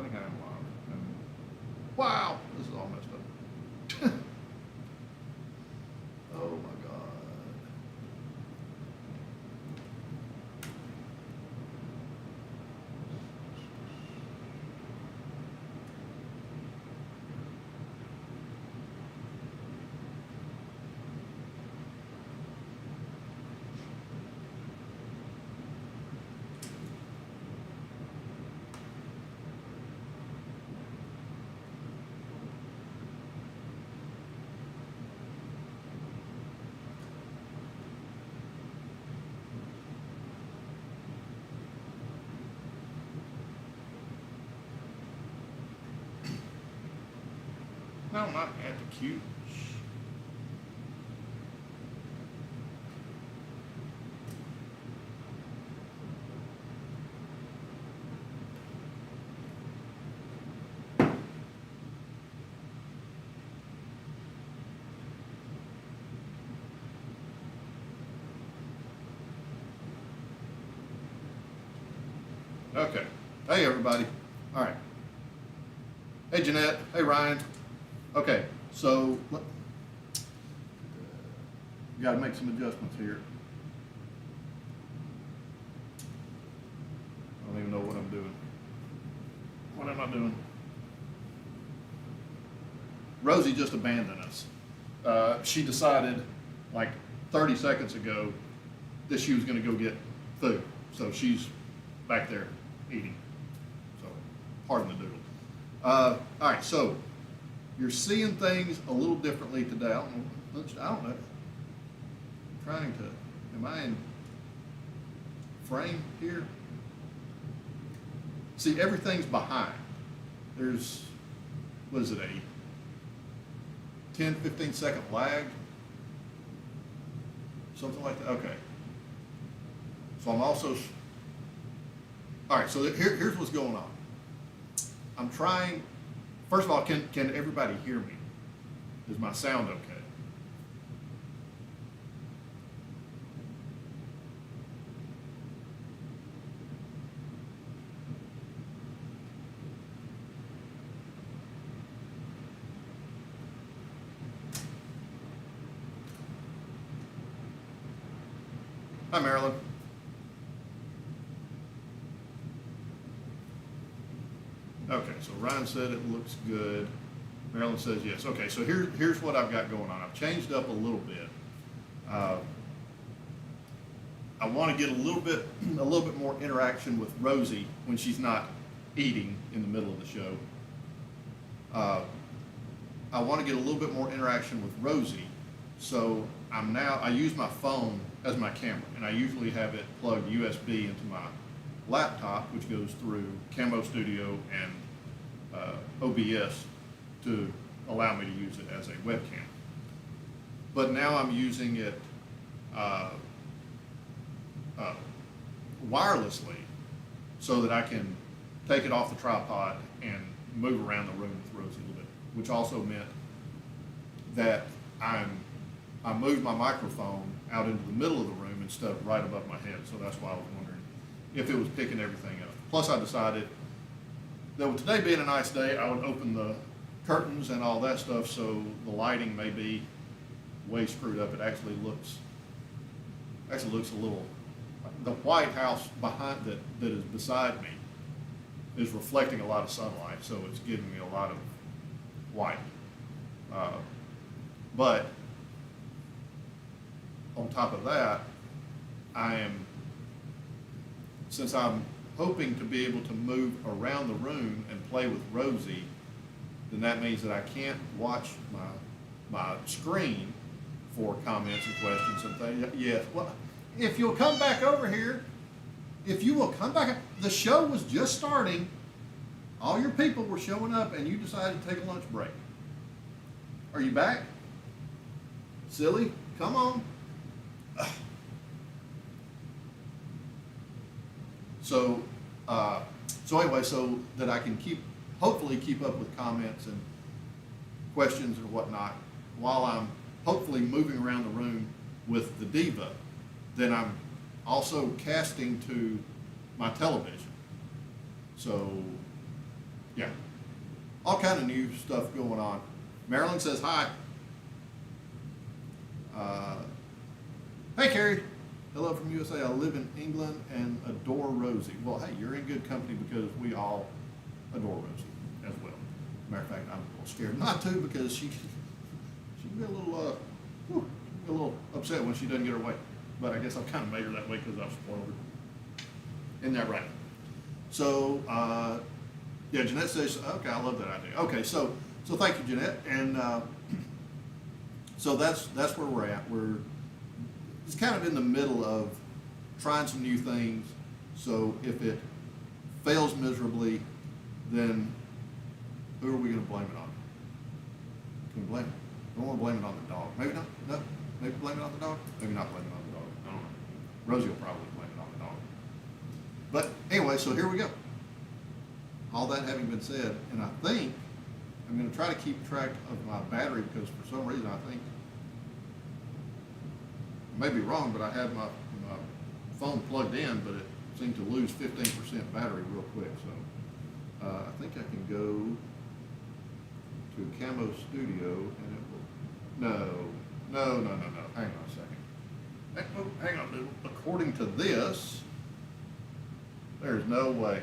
think I am live. Wow, this is all messed up. Oh my God. No, not at the queues. Okay. Hey, everybody. All right. Hey, Jeanette. Hey, Ryan. Okay, so got to make some adjustments here. I don't even know what I'm doing. What am I doing? Rosie just abandoned us. She decided like 30 seconds ago that she was going to go get food. So she's back there eating. So pardon the doodle. All right, so you're seeing things a little differently today. I don't know. I'm trying to, am I in frame here? See, everything's behind. There's, what is it, a 10, 15 second lag? Something like that, okay. So I'm also, all right, so here's what's going on. I'm trying, first of all, can everybody hear me? Is my sound okay? Hi, Marilyn. Okay, so Ryan said it looks good. Marilyn says yes. Okay, so here's what I've got going on. I've changed up a little bit. I want to get a little bit more interaction with Rosie when she's not eating in the middle of the show. I want to get a little bit more interaction with Rosie, so I use my phone as my camera, and I usually have it plugged USB into my laptop, which goes through Camo Studio and OBS to allow me to use it as a webcam. But now I'm using it wirelessly so that I can take it off the tripod and move around the room with Rosie a little bit, which also meant that I moved my microphone out into the middle of the room instead of right above my head. So that's why I was wondering if it was picking everything up. Plus I decided that with today being a nice day, I would open the curtains and all that stuff so the lighting may be way screwed up. It actually looks a little, the White House behind that is beside me is reflecting a lot of sunlight, so it's giving me a lot of white. But on top of that, since I'm hoping to be able to move around the room and play with Rosie, then that means that I can't watch my screen for comments and questions and things. Yes, well, if you'll come back over here, if you will come back, the show was just starting, all your people were showing up and you decided to take a lunch break. Are you back? Silly, come on. So anyway, so that I can hopefully keep up with comments and questions and whatnot while I'm hopefully moving around the room with the Diva, then I'm also casting to my television. So yeah, all kind of new stuff going on. Marilyn says hi. Hey, Carrie. Hello from USA. I live in England and adore Rosie. Well, hey, you're in good company because we all adore Rosie as well. Matter of fact, I'm a little scared not to because she can be a little upset when she doesn't get her way. But I guess I've kind of made her that way because I've spoiled her. Isn't that right? So, yeah, Jeanette says, okay, I love that idea. Okay, so thank you, Jeanette. And so that's where we're at. We're just kind of in the middle of trying some new things. So if it fails miserably, then who are we going to blame it on? Can we blame it? I don't want to blame it on the dog. Maybe not. No. Maybe blame it on the dog. Maybe not blame it on the dog. I don't know. Rosie will probably blame it on the dog. But anyway, so here we go. All that having been said, and I think I'm going to try to keep track of my battery because for some reason I think, I may be wrong, but I have my phone plugged in, but it seemed to lose 15% battery real quick. So I think I can go to Camo Studio and it will, no. Hang on a second. Hang on, dude. According to this, there's no way.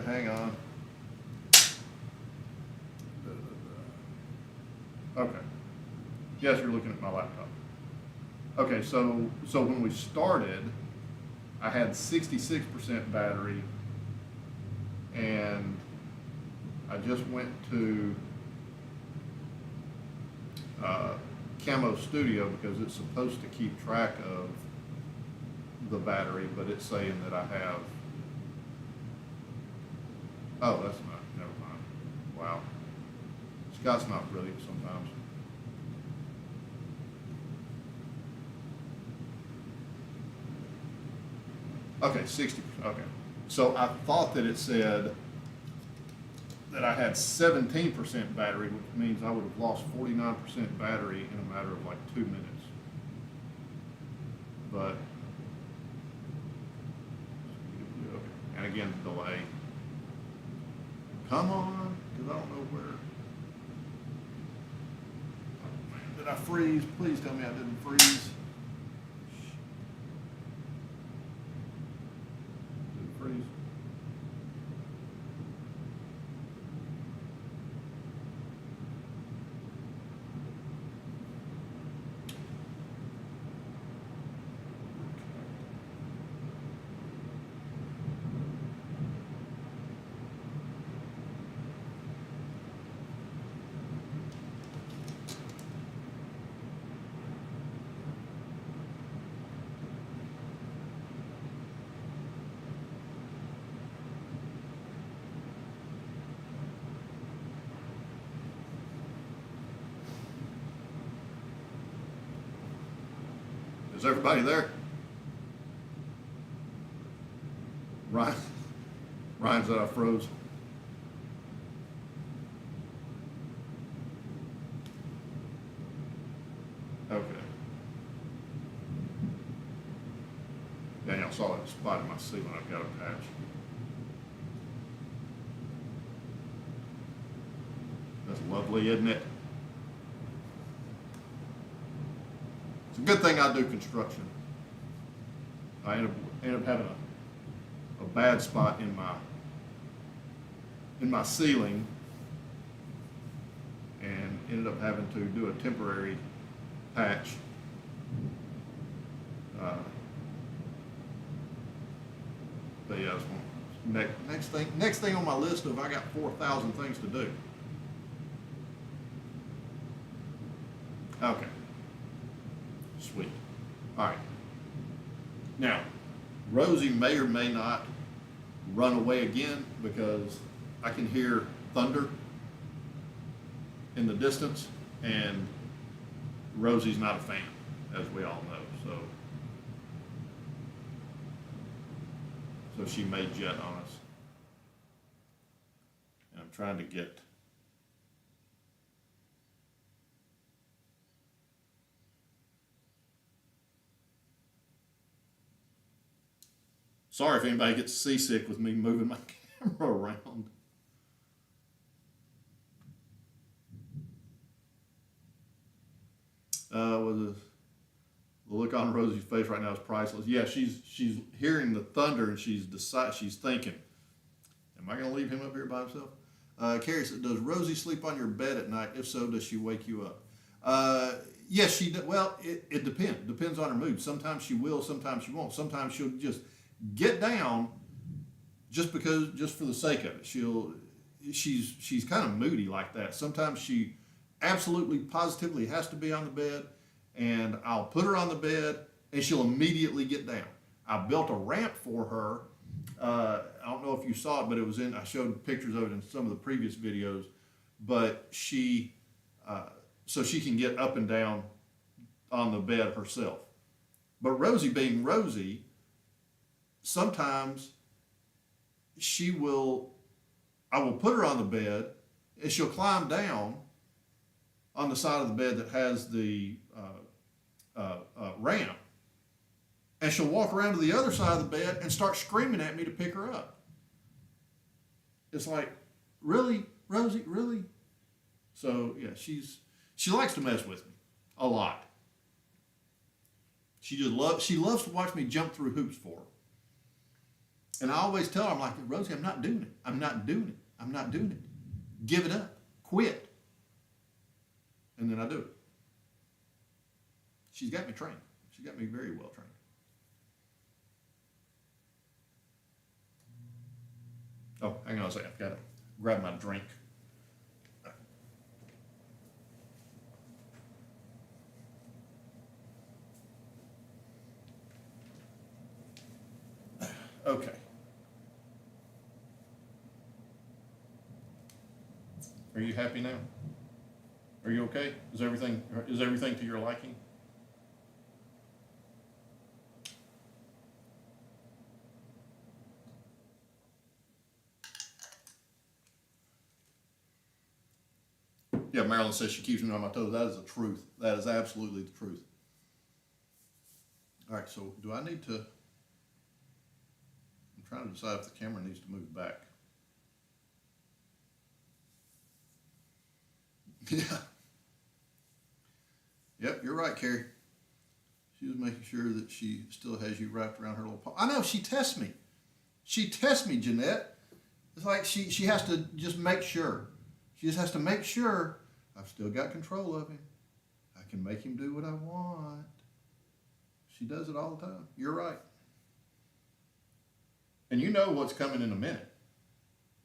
Hang on. Okay. Yes, you're looking at my laptop. Okay, so when we started, I had 66% battery, and I just went to Camo Studio because it's supposed to keep track of the battery, but it's saying that I have, oh, that's not, never mind. Wow. Scott's not brilliant sometimes. Okay, 60%, okay. So I thought that it said that I had 17% battery, which means I would have lost 49% battery in a matter of like 2 minutes. But, okay. And again, delay. Come on, because I don't know where. Oh, man, did I freeze? Please tell me I didn't freeze. Freeze. Is everybody there? Ryan said I froze. Okay. Yeah, y'all saw that spot in my ceiling. I've got a patch. That's lovely, isn't it? It's a good thing I do construction. I end up having a bad spot in my ceiling, and ended up having to do a temporary patch. But yeah, next thing on my list of I got 4,000 things to do. Okay. Sweet. All right. Now, Rosie may or may not run away again because I can hear thunder in the distance, and Rosie's not a fan, as we all know. So she may jet on us. And I'm trying to get sorry if anybody gets seasick with me moving my camera around. look on Rosie's face right now is priceless. Yeah, she's hearing the thunder and she's thinking, am I going to leave him up here by himself? Carrie said, does Rosie sleep on your bed at night? If so, does she wake you up? Yes, she does. Well, it depends. Depends on her mood. Sometimes she will, sometimes she won't. Sometimes she'll just get down just for the sake of it. She's kind of moody like that. Sometimes she absolutely positively has to be on the bed, and I'll put her on the bed and she'll immediately get down. I built a ramp for her. I don't know if you saw it, but I showed pictures of it in some of the previous videos, but so she can get up and down on the bed herself. But Rosie being Rosie, sometimes I will put her on the bed and she'll climb down on the side of the bed that has the ramp, and she'll walk around to the other side of the bed and start screaming at me to pick her up. It's like, really, Rosie, really? So yeah, she likes to mess with me a lot. She loves to watch me jump through hoops for her. And I always tell her, I'm like, Rosie, I'm not doing it. I'm not doing it. I'm not doing it. Give it up. Quit. And then I do it. She's got me trained. She's got me very well trained. Oh, hang on a second. I've got to grab my drink. Okay. Are you happy now? Are you okay? Is everything to your liking? Yeah, Marilyn says she keeps me on my toes. That is the truth. That is absolutely the truth. All right, so do I need to... I'm trying to decide if the camera needs to move back. Yeah. Yep, you're right, Carrie. She was making sure that she still has you wrapped around her little paw. I know, she tests me. She tests me, Jeanette. It's like she has to just make sure. She just has to make sure I've still got control of him. I can make him do what I want. She does it all the time. You're right. And you know what's coming in a minute.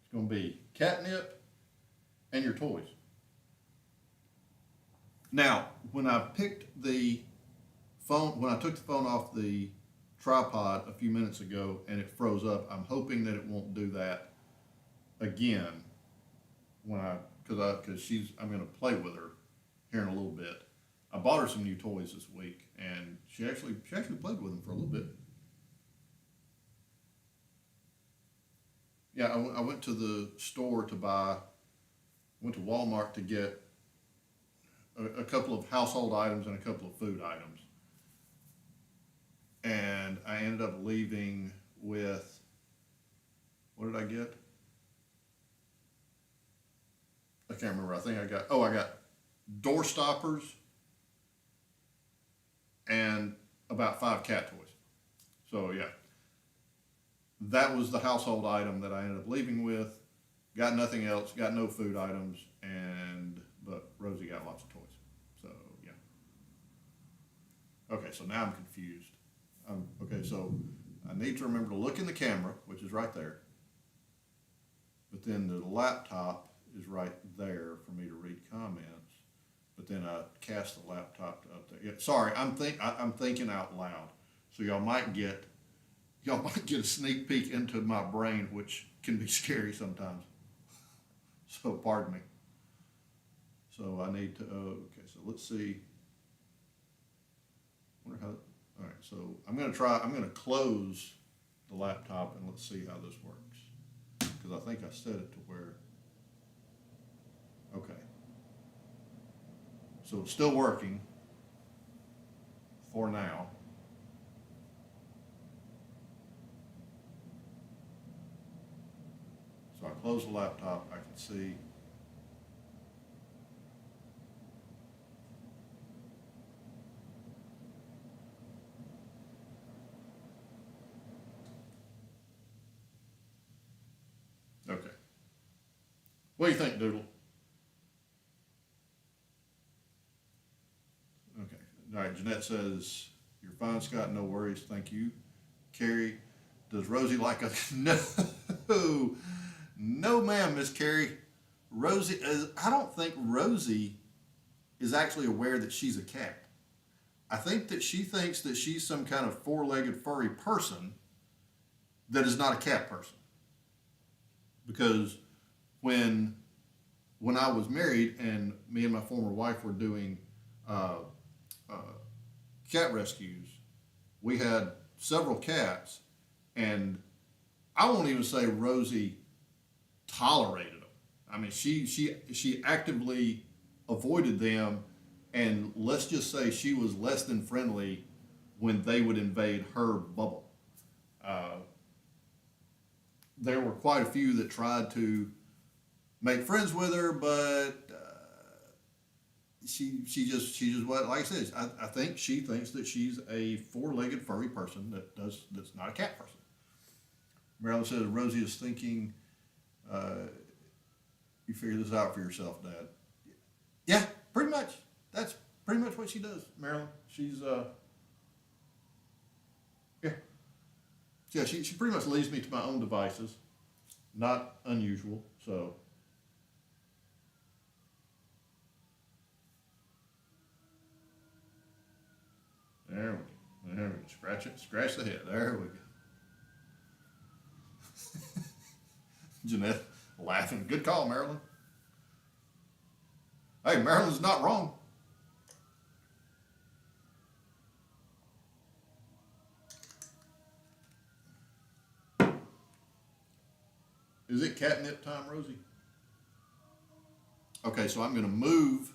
It's going to be catnip and your toys. Now, when I picked the phone, when I took the phone off the tripod a few minutes ago and it froze up, I'm hoping that it won't do that again when I'm going to play with her here in a little bit. I bought her some new toys this week, and she actually played with them for a little bit. Yeah, I went to the store went to Walmart to get a couple of household items and a couple of food items. And I ended up leaving with, what did I get? I can't remember. I think I got door stoppers and about 5 cat toys. So yeah, that was the household item that I ended up leaving with. Got nothing else, got no food items, but Rosie got lots of toys. So yeah. Okay, so now I'm confused. Okay, so I need to remember to look in the camera, which is right there. But then the laptop is right there for me to read comments. But then I cast the laptop up there. Yeah, sorry, I'm thinking out loud. So y'all might get a sneak peek into my brain, which can be scary sometimes. So pardon me. So I need to, okay, so let's see. All right, so I'm going to close the laptop and let's see how this works. Because I think I set it to where, okay. So it's still working for now. So I close the laptop, I can see. What do you think, Doodle? Okay. All right. Jeanette says, "You're fine, Scott. No worries. Thank you." Carrie, does Rosie like us? No. No, ma'am, Miss Carrie. Rosie, I don't think Rosie is actually aware that she's a cat. I think that she thinks that she's some kind of four-legged furry person that is not a cat person. Because when I was married and me and my former wife were doing uh, uh, cat rescues, we had several cats, and I won't even say Rosie tolerated them. I mean, she actively avoided them, and let's just say she was less than friendly when they would invade her bubble. Uh, there were quite a few that tried to make friends with her, but she just what, like I said, I think she thinks that she's a four-legged furry person that's not a cat person. Marilyn says Rosie is thinking, you figure this out for yourself, Dad. Yeah, pretty much. That's pretty much what she does, Marilyn. She's yeah, she pretty much leaves me to my own devices. Not unusual, so. There we go. There we go. Scratch it. Scratch the head. There we go. Jeanette laughing. Good call, Marilyn. Hey, Marilyn's not wrong. Is it catnip time, Rosie? Okay, so I'm going to move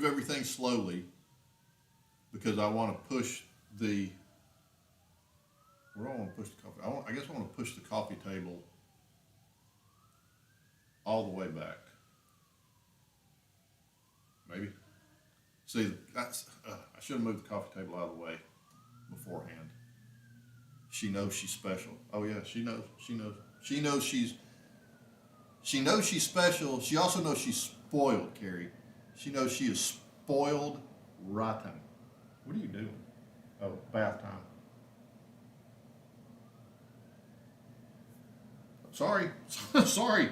everything slowly because I want to push the. Where do I want to push the coffee? I guess I want to push the coffee table all the way back. Maybe. See, that's I should have moved the coffee table out of the way beforehand. She knows she's special. Oh yeah, she knows. She knows. She knows she's special. She also knows she's spoiled, Carrie. She knows she is spoiled rotten. What are you doing? Oh, bath time. Sorry. Sorry.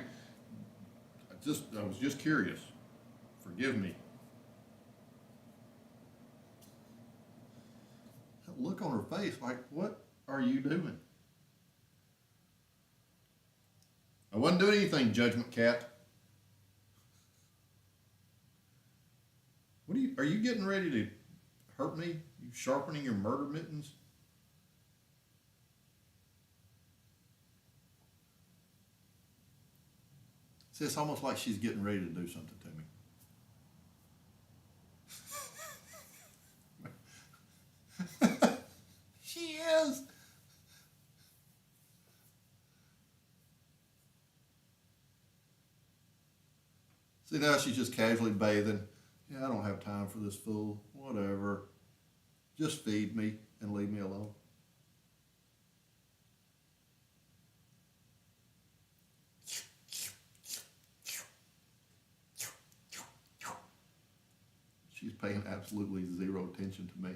I was just curious. Forgive me. That look on her face, like, what are you doing? I wasn't doing anything, Judgment Cat. Are you getting ready to hurt me? You sharpening your murder mittens? See, it's almost like she's getting ready to do something to me. She is. See, now she's just casually bathing. Yeah, I don't have time for this fool. Whatever. Just feed me and leave me alone. She's paying absolutely zero attention to me.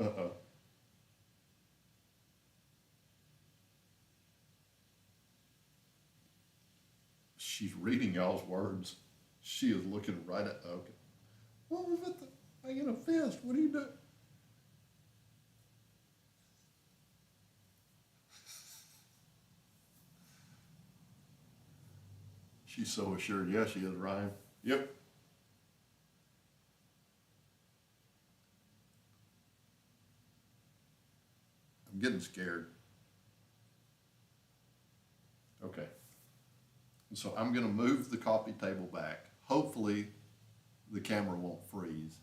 Uh-oh. She's reading y'all's words. She is looking right at, okay. What was it? I get a fist. What are you doing? She's so assured. Yeah, she is, Ryan. Yep. I'm getting scared. Okay. So I'm going to move the coffee table back. Hopefully the camera won't freeze.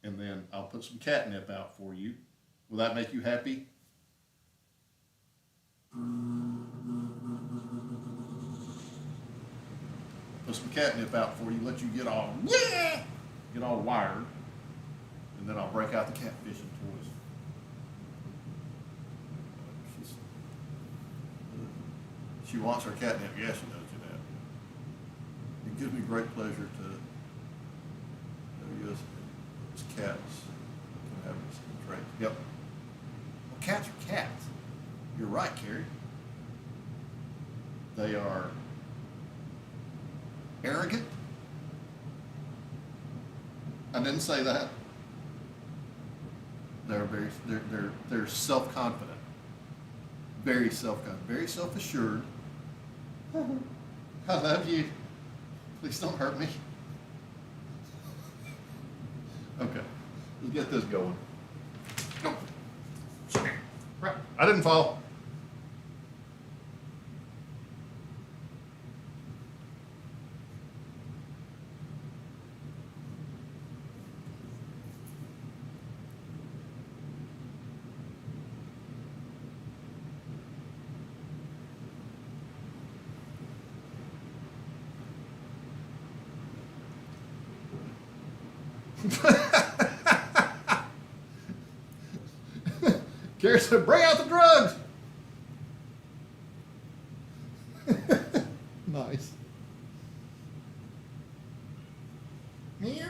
And then I'll put some catnip out for you. Will that make you happy? put some catnip out for you, let you get all wired, and then I'll break out the catfishing toys. She wants her catnip. Yes, she knows you that. It gives me great pleasure to know you as cats can have this trait. Yep. Well, cats are cats. You're right, Carrie. They are arrogant. I didn't say that. They're self-confident, very self-confident, very self-assured. I love you. Please don't hurt me. Okay, let's get this going. No, right. I didn't fall. Carrie said, bring out the drugs. Nice. Meow.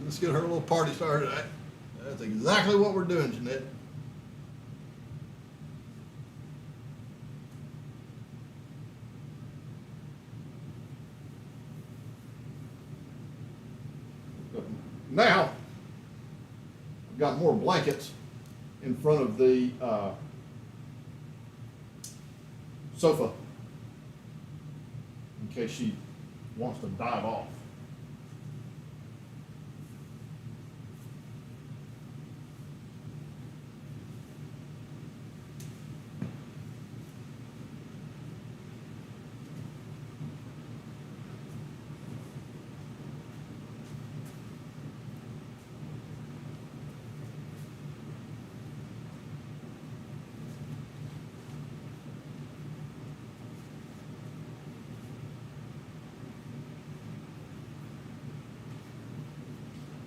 Let's get her little party started. That's exactly what we're doing, Jeanette. Now, I've got more blankets in front of the sofa in case she wants to dive off.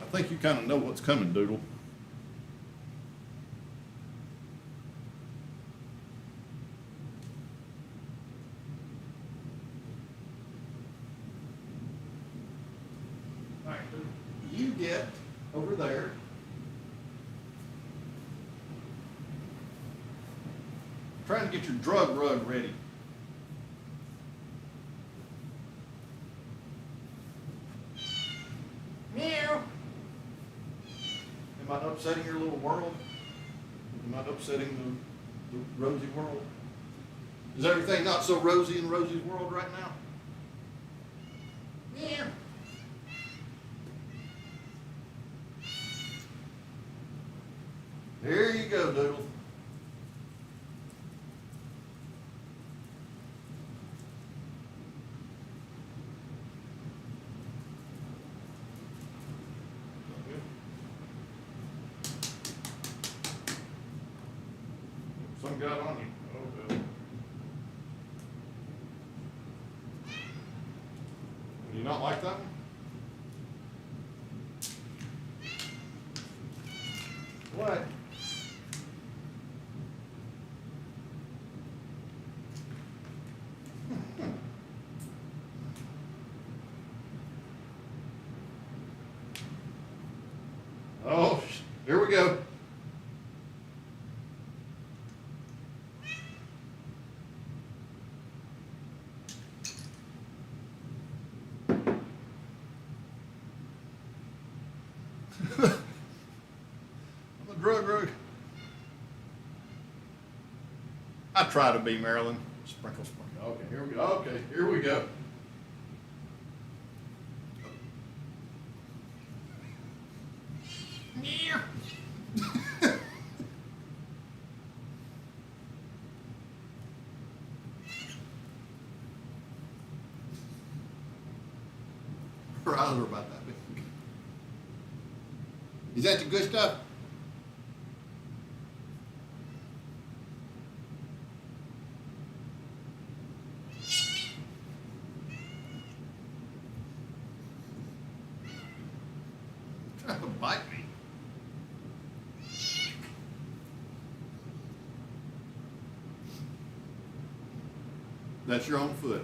I think you kind of know what's coming, Doodle. All right, Doodle. You get over there. Trying to get your drug rug ready. Meow. Am I upsetting your little world? Am I upsetting the Rosie world? Is everything not so rosy in Rosie's world right now? Yeah. There you go, Doodle. Some got on you. Oh, good. Do you not like that one? What? Oh, here we go. I'm a drug rug. I try to be, Marilyn. Sprinkle, sprinkle. Okay, here we go. Okay, here we go. Yeah. Her eyes are about that big. Is that the good stuff? Trying to bite me. That's your own foot.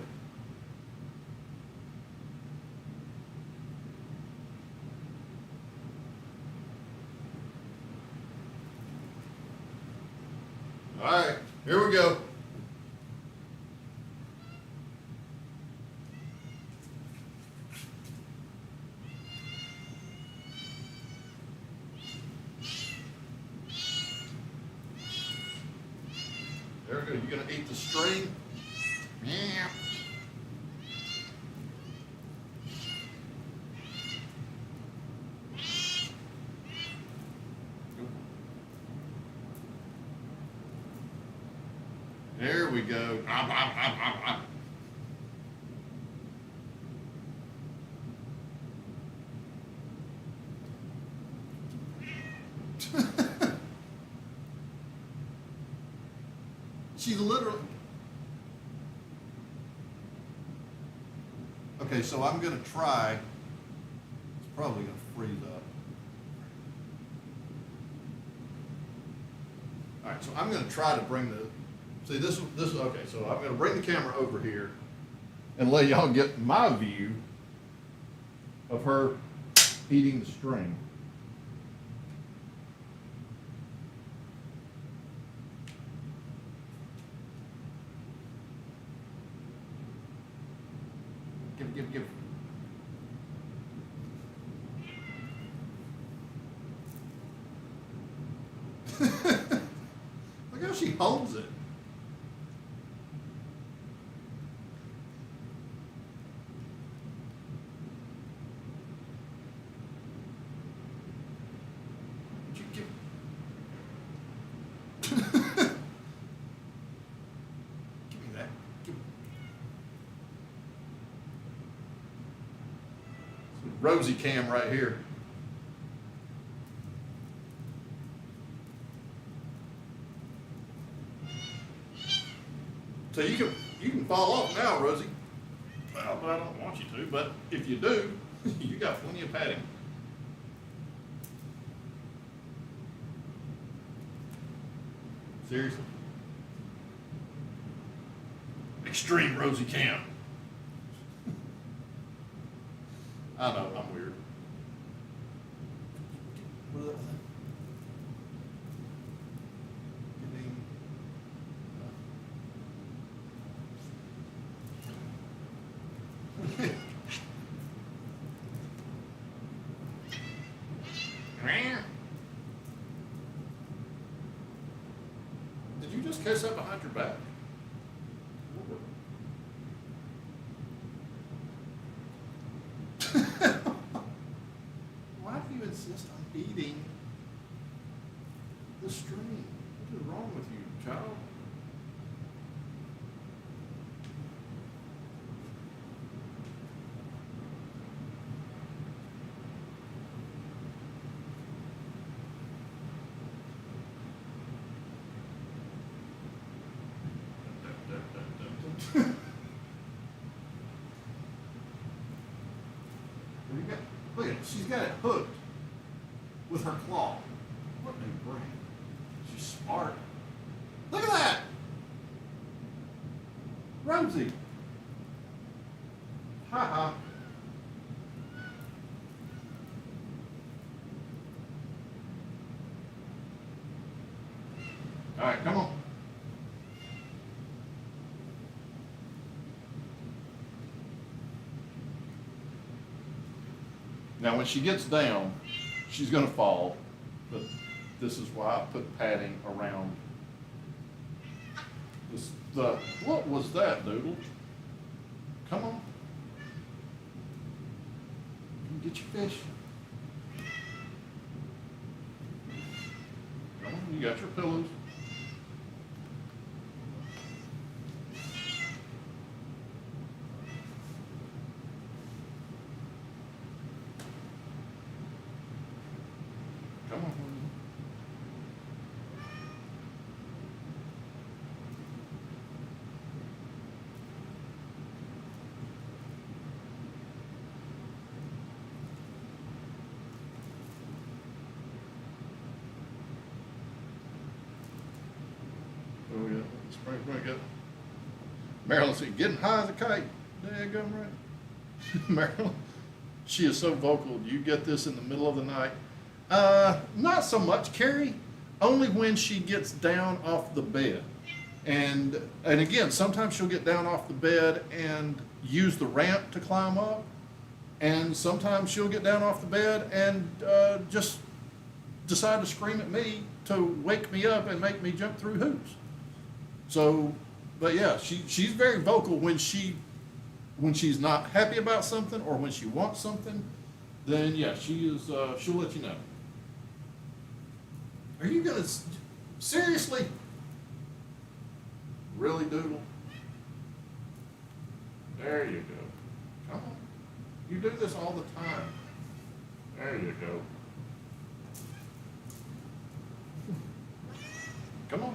All right, here we go. There we go. You gonna eat the string? Yeah. There we go. She's literally. Okay, so I'm going to try. It's probably going to freeze up. All right, so I'm going to try to bring the. See, this okay, so I'm going to bring the camera over here and let y'all get my view of her eating the string. Give. Look how she holds it. Give me that. Rosie cam right here. So you can fall off now, Rosie. Well, but I don't want you to. But if you do, you got plenty of padding. Seriously. Extreme Rosie cam. I know, I'm weird. What is that thing? Did you just catch that behind your back? Why do you insist on eating the string? What is wrong with you, child? Look at it, she's got it hooked with her claw. What a brain. She's smart. Look at that! Rosie. Ha-ha. All right, come on. Now, when she gets down, she's going to fall, but this is why I put padding around What was that, Doodle? Come on. Get your fish. Come on, you got your pillows. Come on. Oh yeah, spring break up. Marilyn said, getting high as a kite. Daggum right. Marilyn, she is so vocal. You get this in the middle of the night. Not so much, Carrie. Only when she gets down off the bed. And again, sometimes she'll get down off the bed and use the ramp to climb up. And sometimes she'll get down off the bed and just decide to scream at me to wake me up and make me jump through hoops. So, but yeah, she's very vocal when she's not happy about something or when she wants something. Then yeah, she is. She'll let you know. Are you gonna seriously? Really, Doodle? There you go. Come on. You do this all the time. There you go. Come on.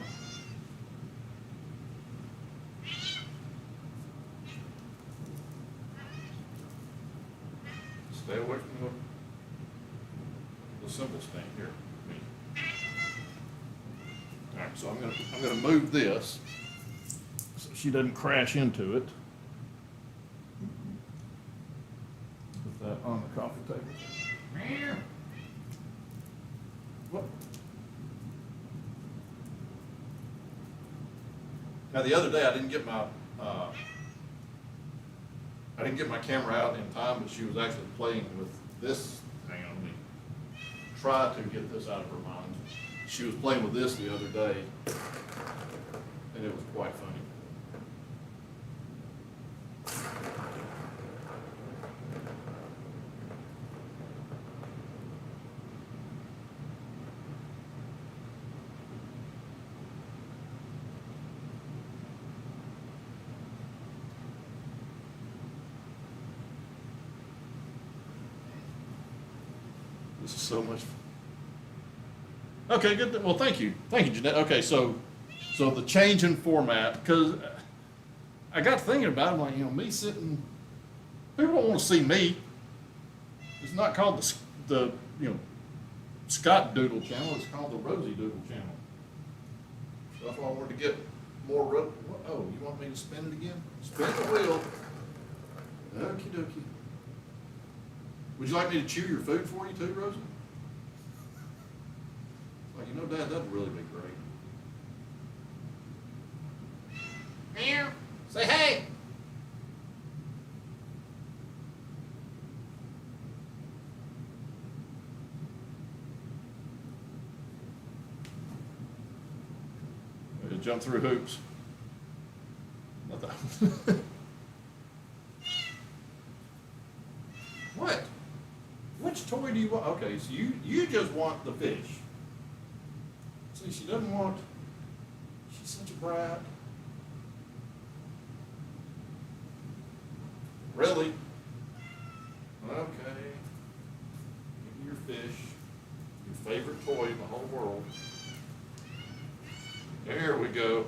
Stay away from the cymbal stand here. All right, so I'm gonna move this so she doesn't crash into it. Put that on the coffee table. What? Now the other day I didn't get my camera out in time, but she was actually playing with this. Hang on, let me try to get this out of her mind. She was playing with this the other day, and it was quite funny. This is so much fun. Okay, good. Well, thank you, Jeanette. Okay, so the change in format, because I got thinking about it, I'm like, me sitting, people don't want to see me. It's not called the Scott Doodle channel. It's called the Rosie Doodle channel. So that's why I wanted to get more. Oh, you want me to spin it again? Spin the wheel. Okie dokie. Would you like me to chew your food for you too, Rosie? Like, Dad, that'd really be great. Meow. Say hey. Way to jump through hoops. Not that. What? Which toy do you want? Okay, so you just want the fish. See, she doesn't want, she's such a brat. Really? Okay. Give me your fish, your favorite toy in the whole world. There we go.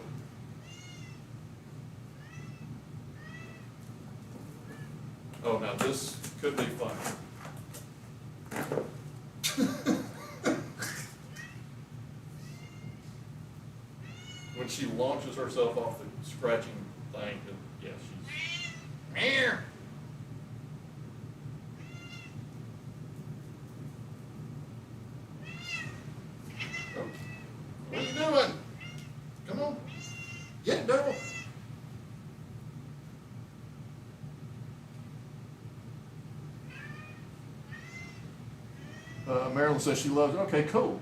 Oh, now this could be fun. When she launches herself off the scratching thing, yeah, she's meow. Oh. What are you doing? Come on, get it, Doodle. Marilyn says she loves it. Okay, cool.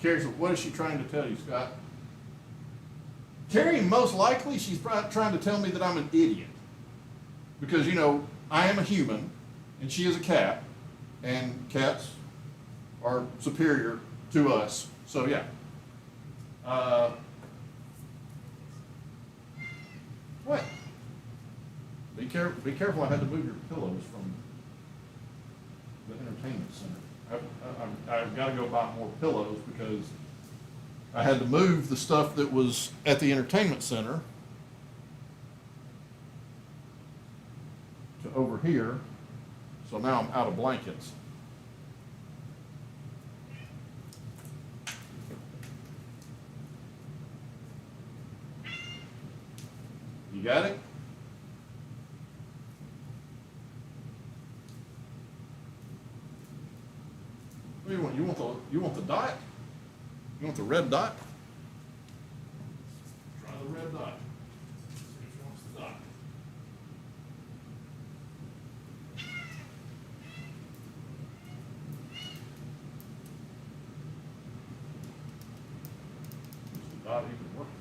Carrie says, what is she trying to tell you, Scott? Terry, most likely she's trying to tell me that I'm an idiot. Because, you know, I am a human and she is a cat, and cats are superior to us. So, yeah. What? Be careful. I had to move your pillows from the entertainment center. I've got to go buy more pillows because I had to move the stuff that was at the entertainment center to over here. So now I'm out of blankets. You got it? What do you want? You want the dot? You want the red dot? Try the red dot. See if she wants the dot. Does the dot even work?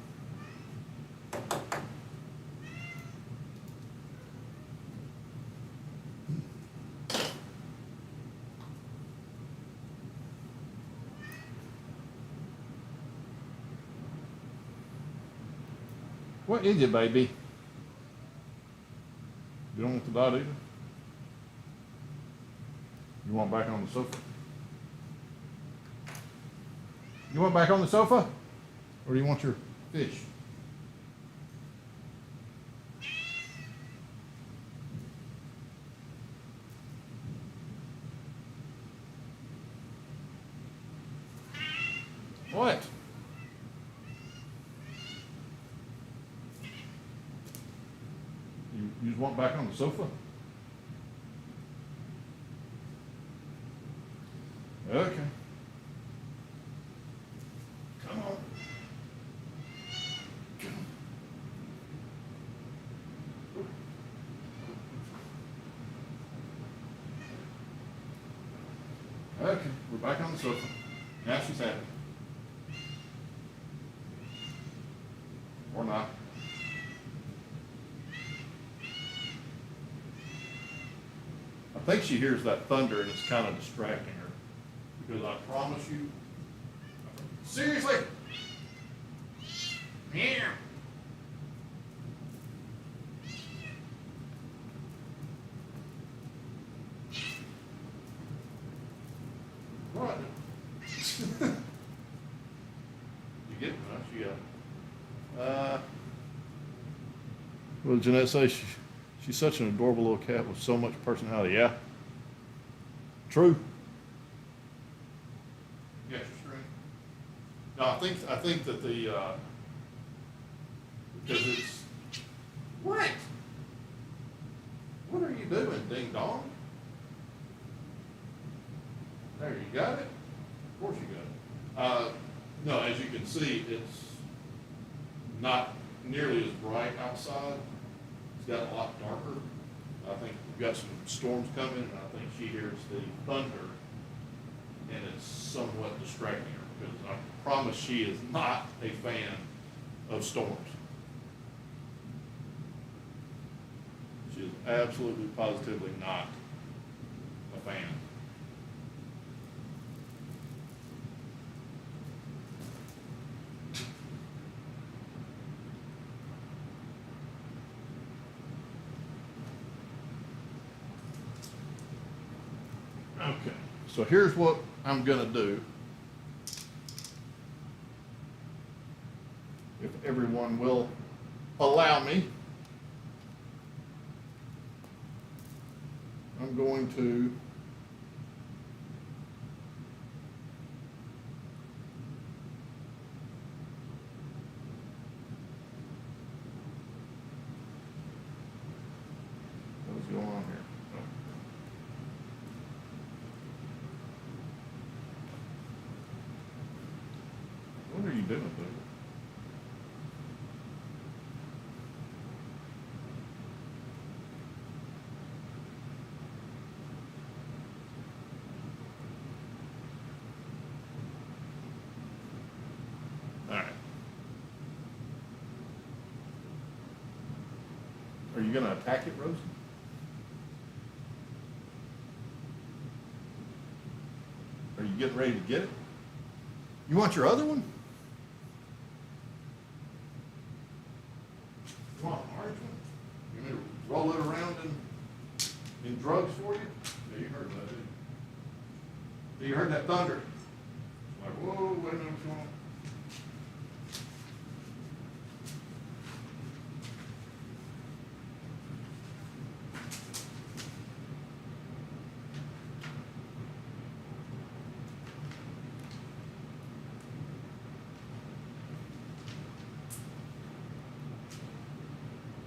What is it, baby? You don't want the dot either? You want back on the sofa? You want back on the sofa? Or do you want your fish? What? You just want back on the sofa? Okay. Come on. Okay, we're back on the sofa. Now she's happy. Or not. I think she hears that thunder and it's kind of distracting her. Because I promise you, seriously? Meow. What? You get it? Huh? She got it. What did Jeanette say? She's such an adorable little cat with so much personality. Yeah. True. Yes, you're true. No, I think that the because it's what? What are you doing, ding dong? There, you got it? Of course you got it. No, as you can see, it's not nearly as bright outside. It's got a lot darker. I think we've got some storms coming, and I think she hears the thunder, and it's somewhat distracting her, because I promise she is not a fan of storms. She is absolutely, positively not a fan. Okay, so here's what I'm gonna do. If everyone will allow me. I'm going to what's going on here? What are you doing, dude? All right. Are you gonna attack it, Rosie? Are you getting ready to get it? You want your other one? You want an orange one? You want me to roll it around in drugs for you? Yeah, you heard that, didn't you? Yeah, you heard that thunder? It's like, whoa, wait a minute, what's going on?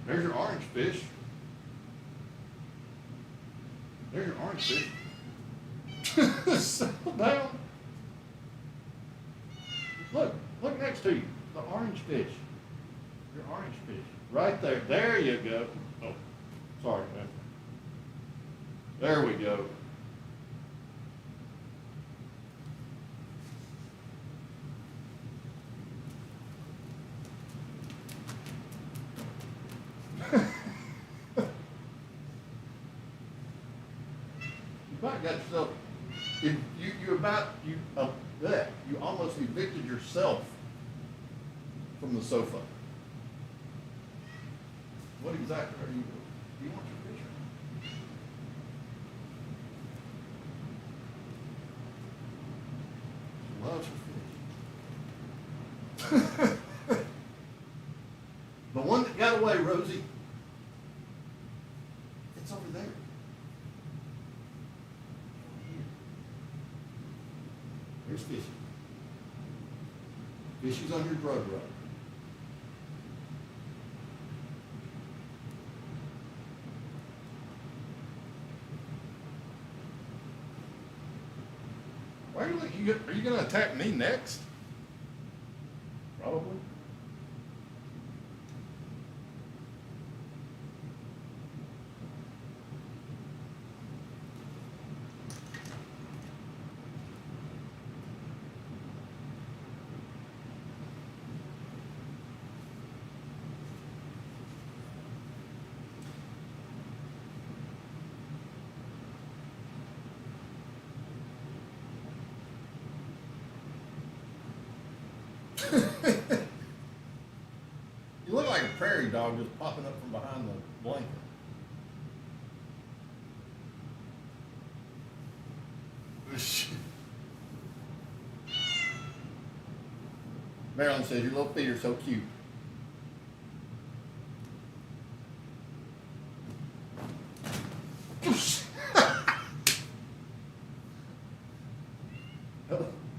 There's your orange fish. There's your orange fish. Settle down. Look next to you. The orange fish. Your orange fish. Right there. There you go. Oh, sorry, man. There we go. You about got yourself, you almost evicted yourself from the sofa. What exactly are you doing? Do you want your fish? She loves her fish. The one that got away, Rosie, it's over there. Here's Fishy. Fishy's on your drug run. Why are you going to attack me next? Probably. You look like a prairie dog just popping up from behind the blanket. Marilyn says your little feet are so cute.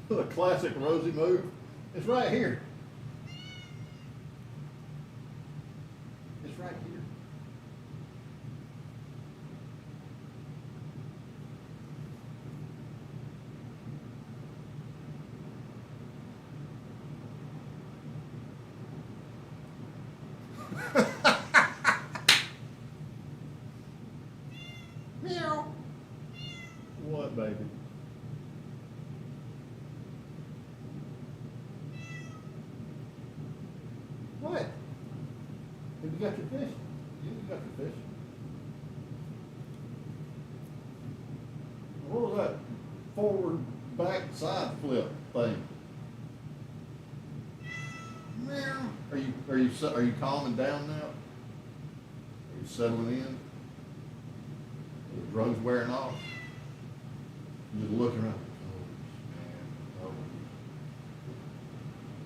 The classic Rosie move. It's right here. It's right here. Meow. What, baby? What? Have you got your fish? You got your fish. What was that forward, back, side flip thing? Meow. Are you calming down now? Are you settling in? Are the drugs wearing off? You're just looking around. Oh,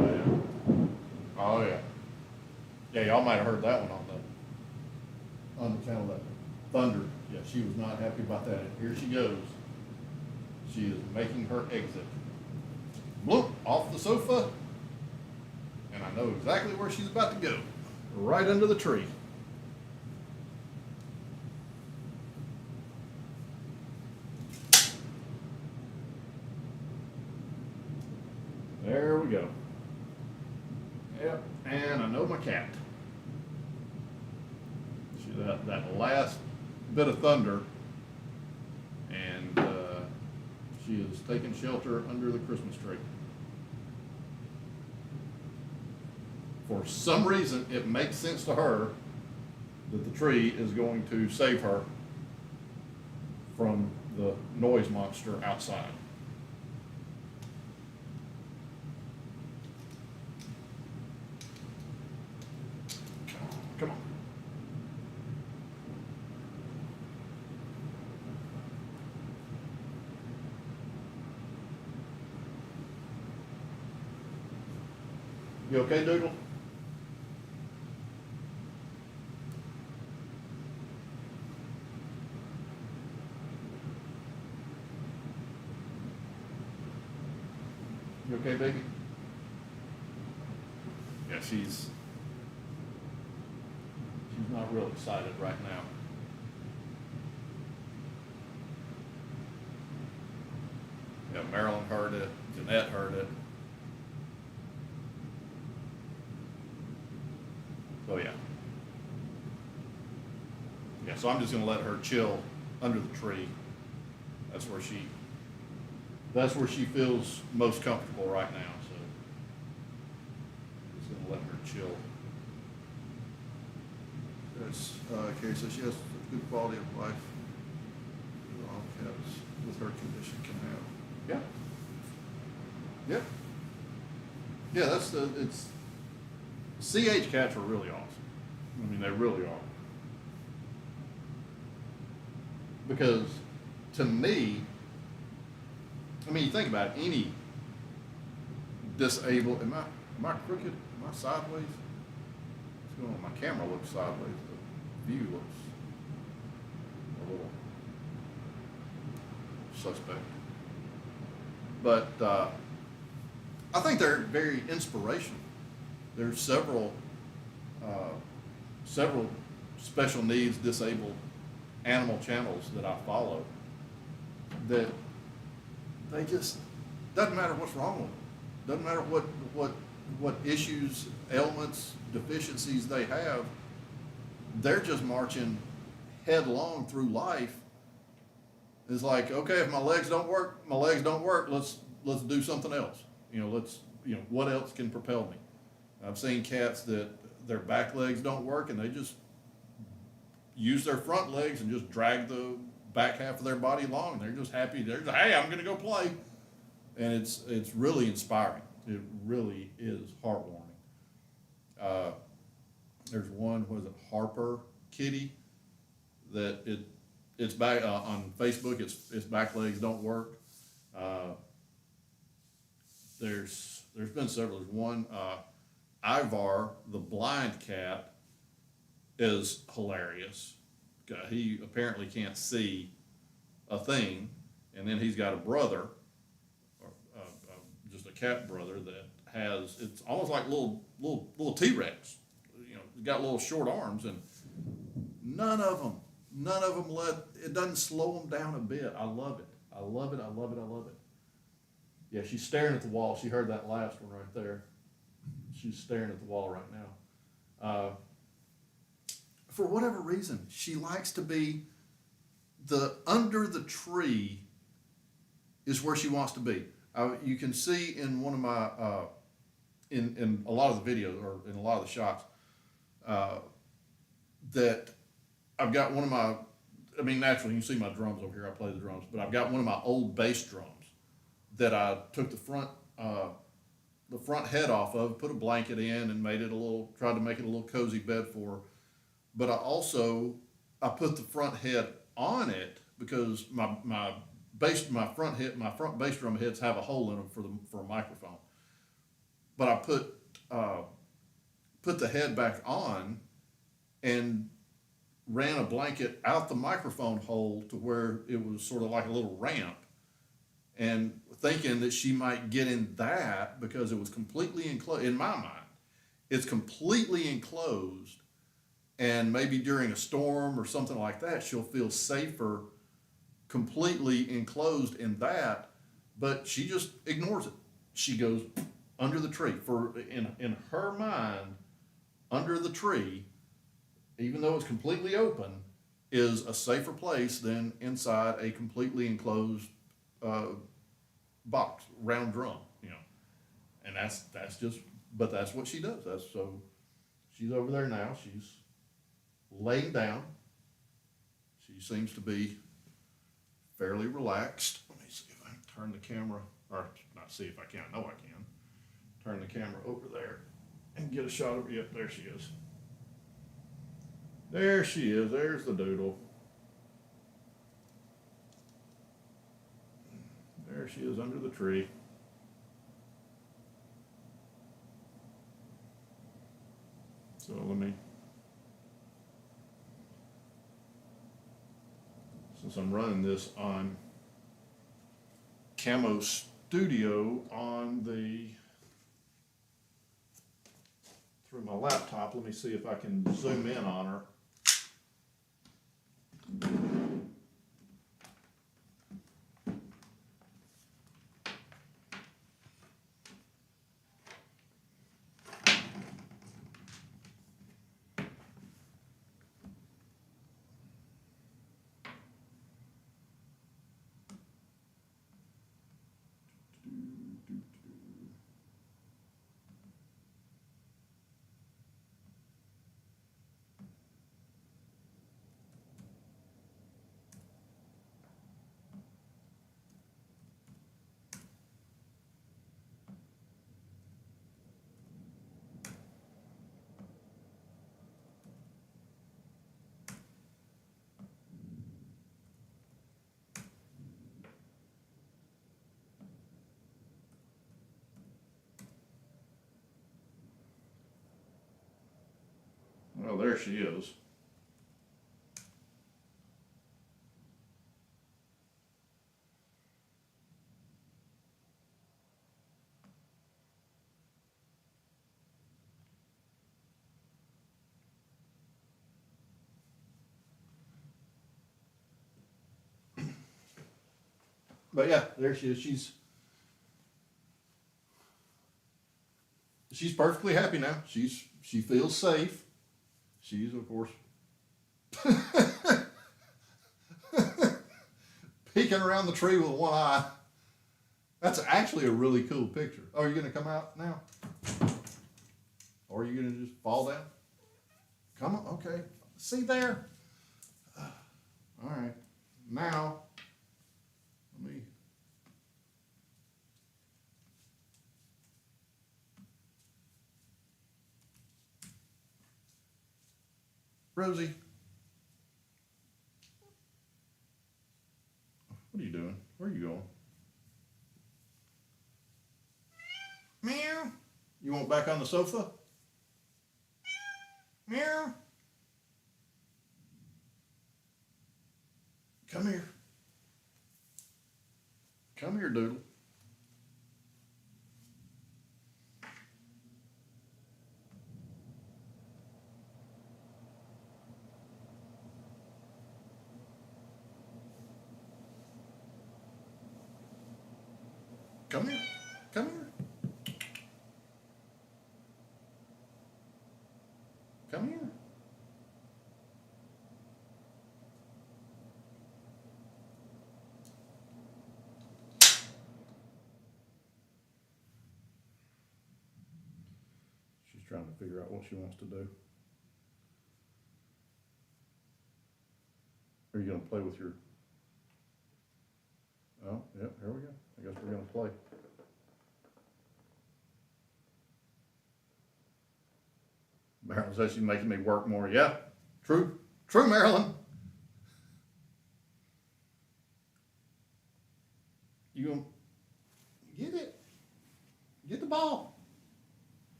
man. Oh, yeah. Yeah, y'all might have heard that one on the channel, that thunder. Yeah, she was not happy about that. And here she goes. She is making her exit. Bloop, off the sofa. And I know exactly where she's about to go. Right under the tree. There we go. Yep, and I know my cat. See that last bit of thunder, and she is taking shelter under the Christmas tree. For some reason, it makes sense to her that the tree is going to save her from the noise monster outside. Come on. You okay, Doodle? You okay, baby? Yeah, she's not real excited right now. Yeah, Marilyn heard it, Jeanette heard it. So yeah. Yeah, so I'm just gonna let her chill under the tree. That's where she feels most comfortable right now, so I'm just gonna let her chill. There's, Carrie says she has a good quality of life that all cats with her condition can have. Yeah. Yeah. Yeah, it's CH cats are really awesome. I mean, they really are. Because to me, I mean, you think about it, any disabled, am I crooked? Am I sideways? What's going on? My camera looks sideways. The view looks a little suspect. But I think they're very inspirational. There's several special needs disabled animal channels that I follow that they just, doesn't matter what's wrong with them. Doesn't matter what issues, ailments, deficiencies they have. They're just marching headlong through life. It's like, okay, if my legs don't work, my legs don't work. Let's do something else. What else can propel me? I've seen cats that their back legs don't work and they just use their front legs and just drag the back half of their body along. They're just happy. They're just, hey, I'm going to go play. And it's really inspiring. It really is heartwarming. There's one, what is it, Harper Kitty, that it's back on Facebook. Its back legs don't work. There's been several. There's one, Ivar, the blind cat, is hilarious. He apparently can't see a thing, and then he's got a brother, or just a cat brother that has, it's almost like little T-Rex. He's got little short arms, and none of them it doesn't slow them down a bit. I love it. I love it. I love it. I love it. Yeah, she's staring at the wall. She heard that last one right there. She's staring at the wall right now. For whatever reason, she likes to be under the tree is where she wants to be. You can see in one of my, in a lot of the videos or in a lot of the shots, that I've got one of my, I mean, naturally you can see my drums over here. I play the drums, but I've got one of my old bass drums that I took the front head off of, put a blanket in, and tried to make it a little cozy bed for her. But I put the front head on it because my front bass drum heads have a hole in them for a microphone. But I put the head back on and ran a blanket out the microphone hole to where it was sort of like a little ramp, and thinking that she might get in that because it was completely enclosed. In my mind, it's completely enclosed, and maybe during a storm or something like that, she'll feel safer completely enclosed in that, but she just ignores it. She goes under the tree. In her mind, under the tree, even though it's completely open, is a safer place than inside a completely enclosed box, round drum, and that's what she does. So she's over there now. She's laying down. She seems to be fairly relaxed. Let me see if I can turn the camera, or not see if I can, I know I can. Turn the camera over there and get a shot of, yep, there she is. There she is, there's the doodle. There she is under the tree. So since I'm running this on Camo Studio through my laptop, let me see if I can zoom in on her. Well, there she is. But yeah, there she is. She's perfectly happy now. She feels safe. She's, of course, peeking around the tree with one eye. That's actually a really cool picture. Oh, are you going to come out now? Or are you going to just fall down? Come on, okay. See there? All right. Now, let me... Rosie, what are you doing? Where are you going? Meow. You want back on the sofa? Meow. Come here. Come here, Doodle. Come here. Come here. Come here. She's trying to figure out what she wants to do. Are you going to play with your... Oh, yep, here we go. I guess we're going to play. Marilyn says she's making me work more. Yeah, true. True, Marilyn. You going to get it? Get the ball.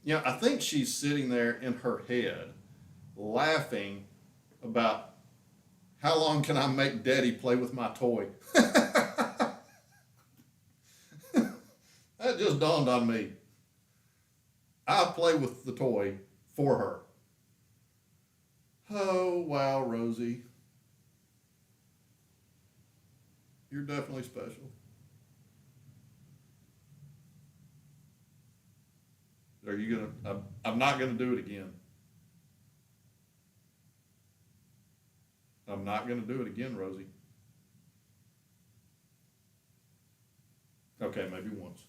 You know, I think she's sitting there in her head laughing about how long can I make Daddy play with my toy? That just dawned on me. I play with the toy for her. Oh, wow, Rosie. You're definitely special. Are you gonna? I'm not gonna do it again. I'm not gonna do it again, Rosie. Okay, maybe once.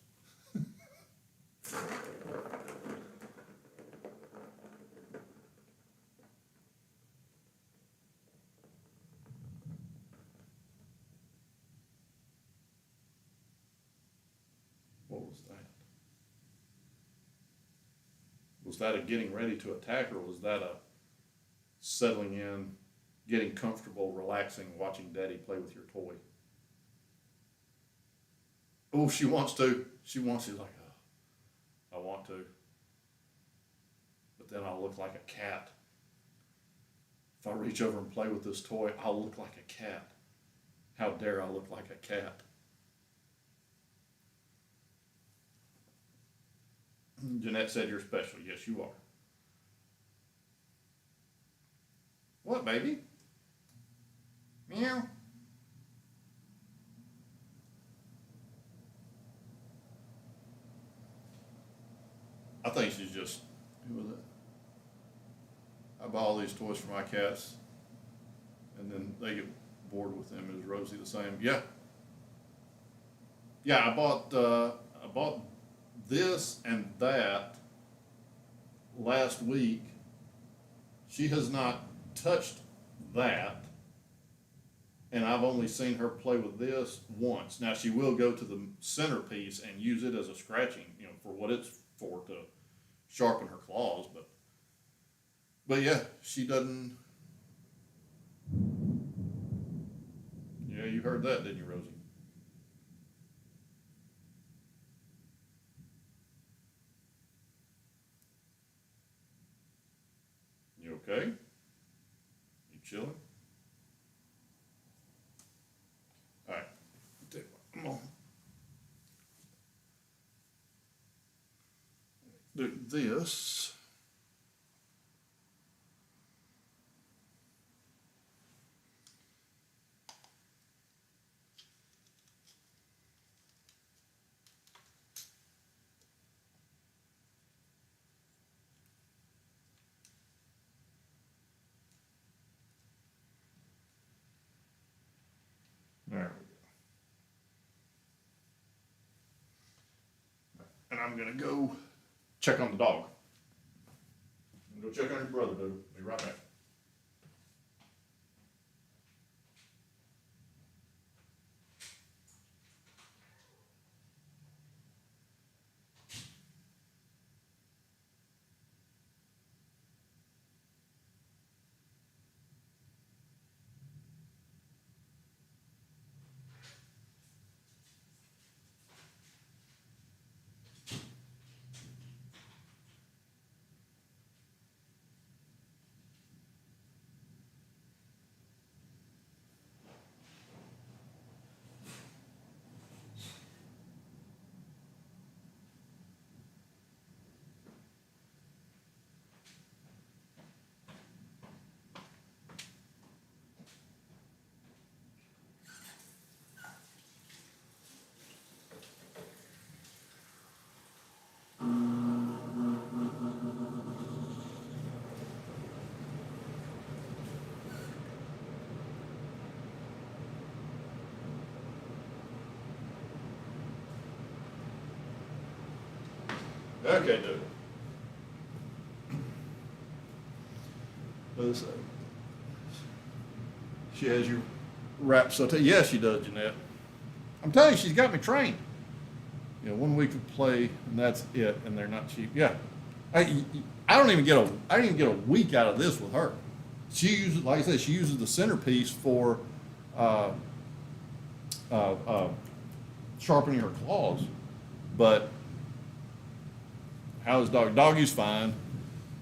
What was that? Was that a getting ready to attack, or was that a settling in, getting comfortable, relaxing, watching Daddy play with your toy? Oh, she wants to. She's like, oh, I want to. But then I'll look like a cat. If I reach over and play with this toy, I'll look like a cat. How dare I look like a cat? Jeanette said you're special. Yes, you are. What, baby? Meow. I think she's just, who was it? I buy all these toys for my cats, and then they get bored with them. Is Rosie the same? Yeah. Yeah, I bought this and that last week. She has not touched that, and I've only seen her play with this once. Now she will go to the centerpiece and use it as a scratching, for what it's for, to sharpen her claws, but yeah, she doesn't. Yeah, you heard that, didn't you, Rosie? You okay? You chilling? All right. Come on. Do this. There we go. And I'm gonna go check on the dog. I'm gonna go check on your brother, dude. Be right back. Okay, dude. Listen, she has you wrapped so tight. Yeah, she does, Jeanette. I'm telling you, she's got me trained. 1 week of play, and that's it, and they're not cheap. Yeah, I don't even get a week out of this with her. She uses, like I said, she uses the centerpiece for uh, sharpening her claws. But how's dog? Doggy's fine.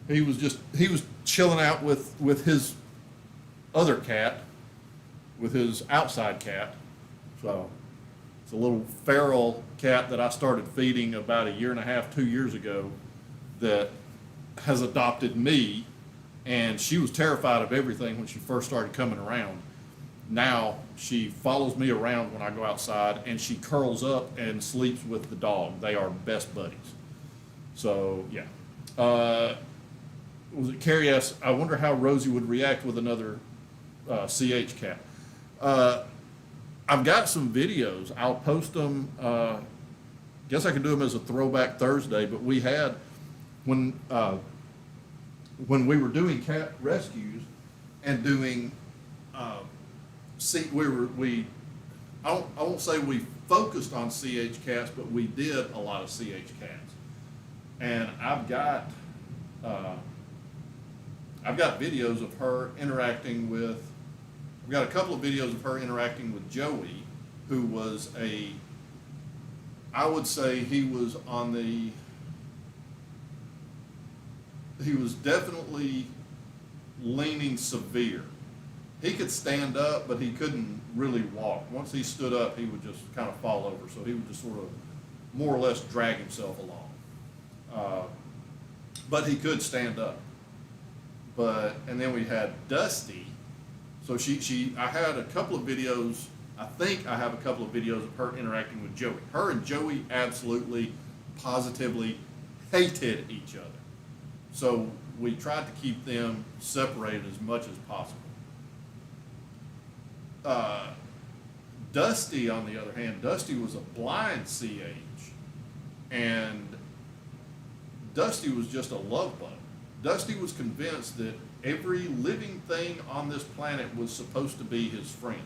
He was chilling out with his other cat, with his outside cat. So it's a little feral cat that I started feeding about 1.5, 2 years ago, that has adopted me, and she was terrified of everything when she first started coming around. Now she follows me around when I go outside, and she curls up and sleeps with the dog. They are best buddies. So yeah. Was it Carrie asked, I wonder how Rosie would react with another CH cat. I've got some videos. I'll post them. Guess I could do them as a throwback Thursday. But we had when we were doing cat rescues and doing I won't say we focused on CH cats, but we did a lot of CH cats. And I've got videos of her interacting with. I've got a couple of videos of her interacting with Joey, who was I would say he was definitely leaning severe. He could stand up, but he couldn't really walk. Once he stood up, he would just kind of fall over. So he would just sort of more or less drag himself along. But he could stand up. And then we had Dusty. So I had a couple of videos. I think I have a couple of videos of her interacting with Joey. Her and Joey absolutely, positively hated each other. So we tried to keep them separated as much as possible. Dusty, on the other hand, Dusty was a blind CH, and Dusty was just a love bug. Dusty was convinced that every living thing on this planet was supposed to be his friend.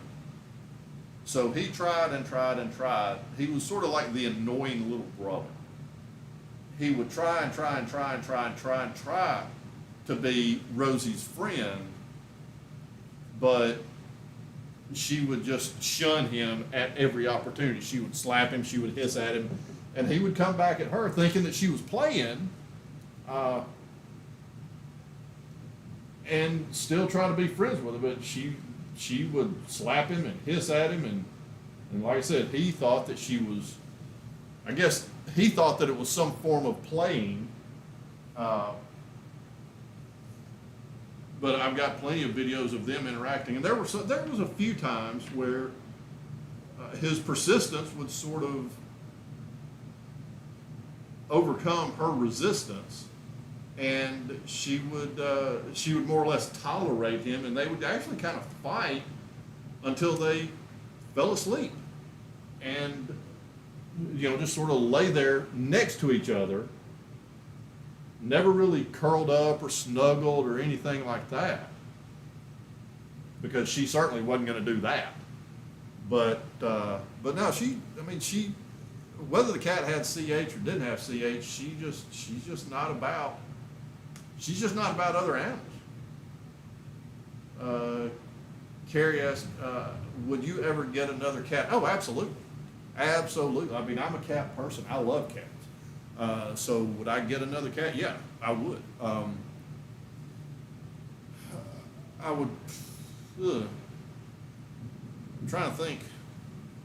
So he tried and tried and tried. He was sort of like the annoying little brother. He would try and try and try and try and try and try to be Rosie's friend, but she would just shun him at every opportunity. She would slap him, she would hiss at him, and he would come back at her thinking that she was playing, and still try to be friends with her, but she would slap him and hiss at him, and like I said, he thought that she was, I guess he thought that it was some form of playing, but I've got plenty of videos of them interacting, and there was a few times where his persistence would sort of overcome her resistance, and she would more or less tolerate him, and they would actually kind of fight until they fell asleep, and just sort of lay there next to each other, never really curled up or snuggled or anything like that, because she certainly wasn't going to do that. But no, she whether the cat had CH or didn't have CH, she's just not about other animals. Carrie asked, would you ever get another cat? Oh, absolutely. Absolutely. I mean, I'm a cat person. I love cats. So would I get another cat? Yeah, I would. I would. I'm trying to think.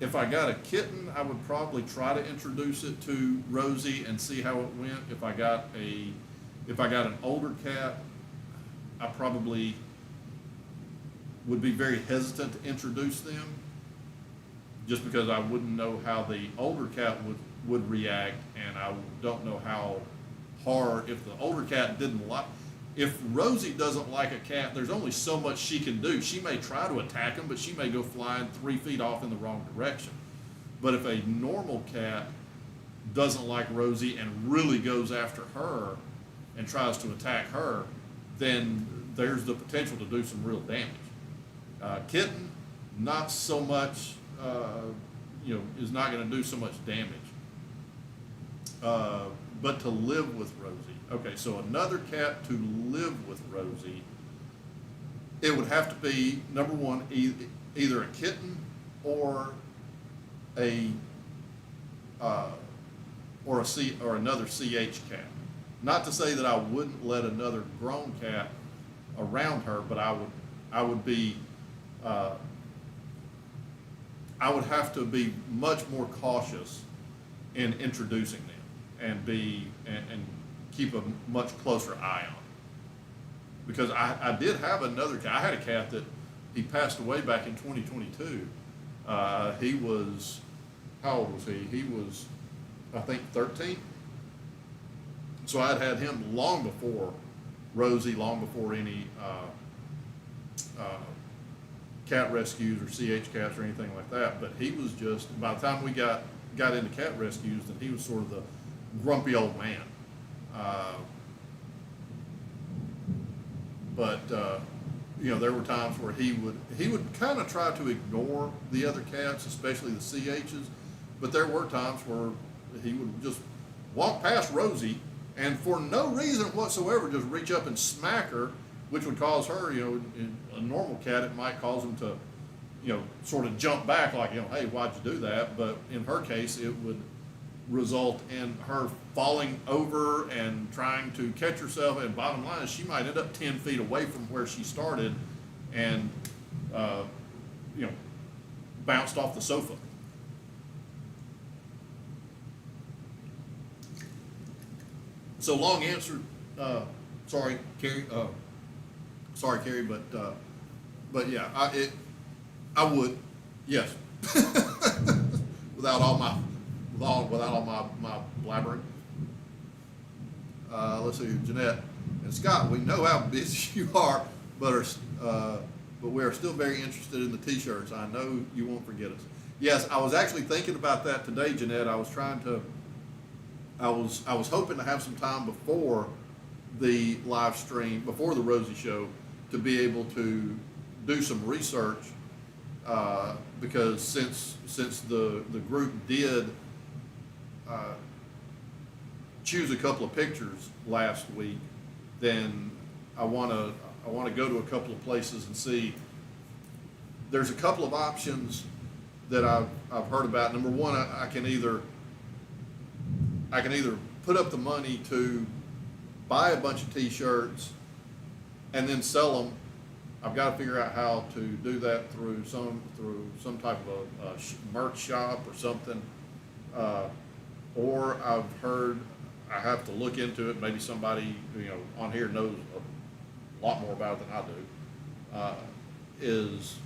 If I got a kitten, I would probably try to introduce it to Rosie and see how it went. If I got an older cat, I probably would be very hesitant to introduce them, just because I wouldn't know how the older cat would react, and I don't know how hard, if the older cat didn't like, if Rosie doesn't like a cat, there's only so much she can do. She may try to attack him, but she may go flying 3 feet off in the wrong direction. But if a normal cat doesn't like Rosie and really goes after her and tries to attack her, then there's the potential to do some real damage. Kitten, not so much, is not going to do so much damage. But to live with Rosie. Okay, so another cat to live with Rosie, it would have to be, number one, either a kitten or another CH cat. Not to say that I wouldn't let another grown cat around her, but I would have to be much more cautious in introducing them and keep a much closer eye on. Because I did have another cat. I had a cat that he passed away back in 2022. He was, how old was he? He was, I think, 13. So I'd had him long before Rosie, long before any cat rescues or CH cats or anything like that. But he was just, by the time we got into cat rescues, then he was sort of the grumpy old man. But there were times where he would kind of try to ignore the other cats, especially the CHs. But there were times where he would just walk past Rosie and for no reason whatsoever just reach up and smack her, which would cause her, in a normal cat, it might cause him to, sort of jump back like, hey, why'd you do that? But in her case, it would result in her falling over and trying to catch herself. And bottom line is she might end up 10 feet away from where she started and, bounced off the sofa. So long answer, sorry, Carrie, but yeah, I would, yes, without all my blabbering. Let's see, Jeanette and Scott. We know how busy you are, but we are still very interested in the T-shirts. I know you won't forget us. Yes, I was actually thinking about that today, Jeanette. I was hoping to have some time before the live stream, before the Rosie Show, to be able to do some research, because since the group did choose a couple of pictures last week, then I want to go to a couple of places and see. There's a couple of options that I've heard about. Number one, I can either put up the money to buy a bunch of T-shirts and then sell them. I've got to figure out how to do that through some type of a merch shop or something. Or I've heard, I have to look into it. Maybe somebody on here knows a lot more about it than I do. Is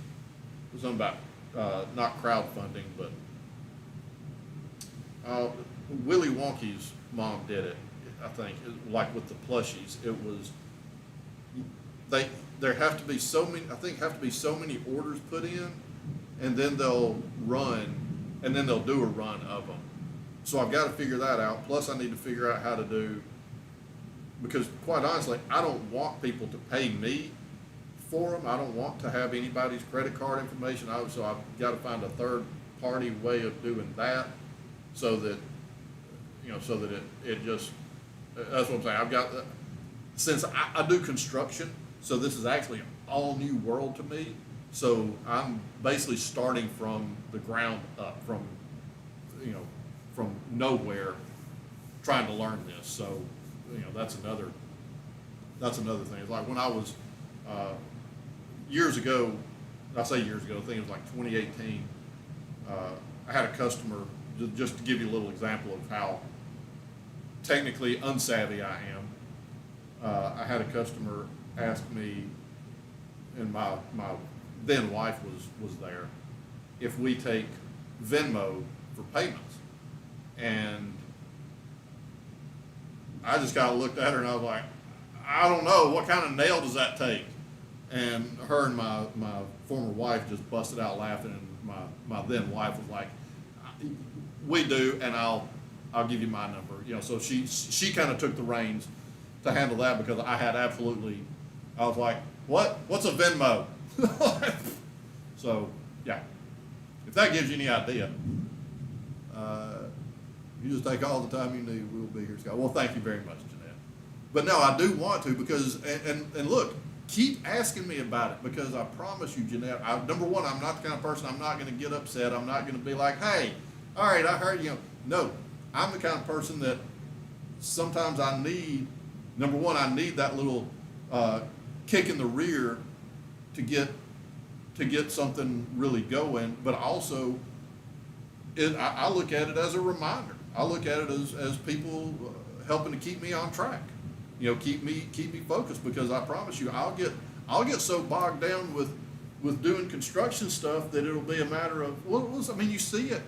something about not crowdfunding, but Willy Wonka's mom did it, I think, like with the plushies. It was, there have to be so many orders put in, and then they'll do a run of them. So I've got to figure that out. Plus I need to figure out how to do, because quite honestly, I don't want people to pay me for them. I don't want to have anybody's credit card information. So I've got to find a third party way of doing that, so that it just, that's what I'm saying. I've got, since I do construction, so this is actually an all new world to me. So I'm basically starting from the ground up, from nowhere, trying to learn this. So that's another thing. It's like when I was years ago, I say years ago, I think it was like 2018. I had a customer, just to give you a little example of how technically unsavvy I am. I had a customer ask me, and my then wife was there, if we take Venmo for payments. And I just kind of looked at her and I was like, I don't know, what kind of nail does that take? And her and my former wife just busted out laughing, and my then wife was like, we do, and I'll give you my number. So she kind of took the reins to handle that, because I was like, what's a Venmo? So yeah, if that gives you any idea, you just take all the time you need. We'll be here, Scott. Well, thank you very much, Jeanette. But no, I do want to, because, and look, keep asking me about it, because I promise you, Jeanette, number one, I'm not the kind of person, I'm not going to get upset. I'm not going to be like, hey, all right, I heard you. No, I'm the kind of person that sometimes I need, number one, I need that little kick in the rear to get something really going. But also, I look at it as a reminder. I look at it as people helping to keep me on track. Keep me focused, because I promise you, I'll get so bogged down with doing construction stuff that it'll be a matter of, you see it.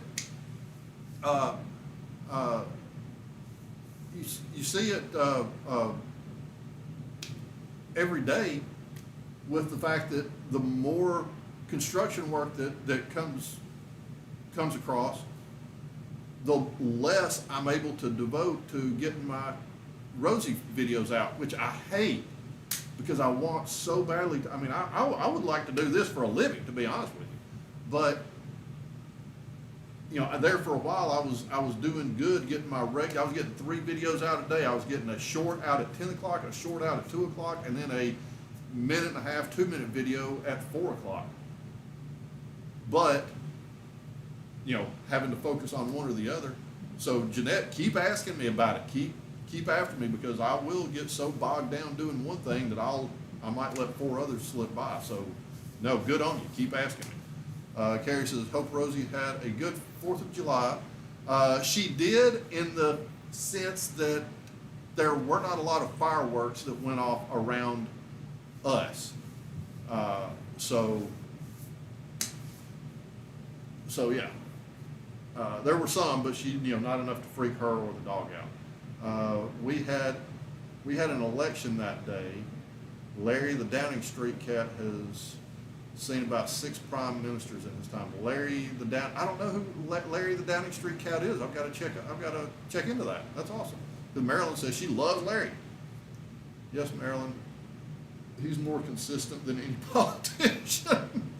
you see it every day with the fact that the more construction work that comes across, the less I'm able to devote to getting my Rosie videos out, which I hate because I want so badly to, I mean, I would like to do this for a living, to be honest with you. But, you know, there for a while I was doing good getting I was getting 3 videos out a day. I was getting a short out at 10 o'clock, a short out at 2 o'clock, and then a 1.5, 2-minute video at 4 o'clock. But, you know, having to focus on one or the other. So Jeanette, keep asking me about it. Keep after me, because I will get so bogged down doing one thing that I might let 4 others slip by. So, no, good on you. Keep asking me. Carrie says, hope Rosie had a good 4th of July. She did, in the sense that there were not a lot of fireworks that went off around us. So yeah. There were some, but she, you know, not enough to freak her or the dog out. We had an election that day. Larry, the Downing Street cat, has seen about 6 prime ministers in his time. I don't know who Larry the Downing Street cat is. I've got to check into that. That's awesome. Because Marilyn says she loves Larry. Yes, Marilyn. He's more consistent than any politician.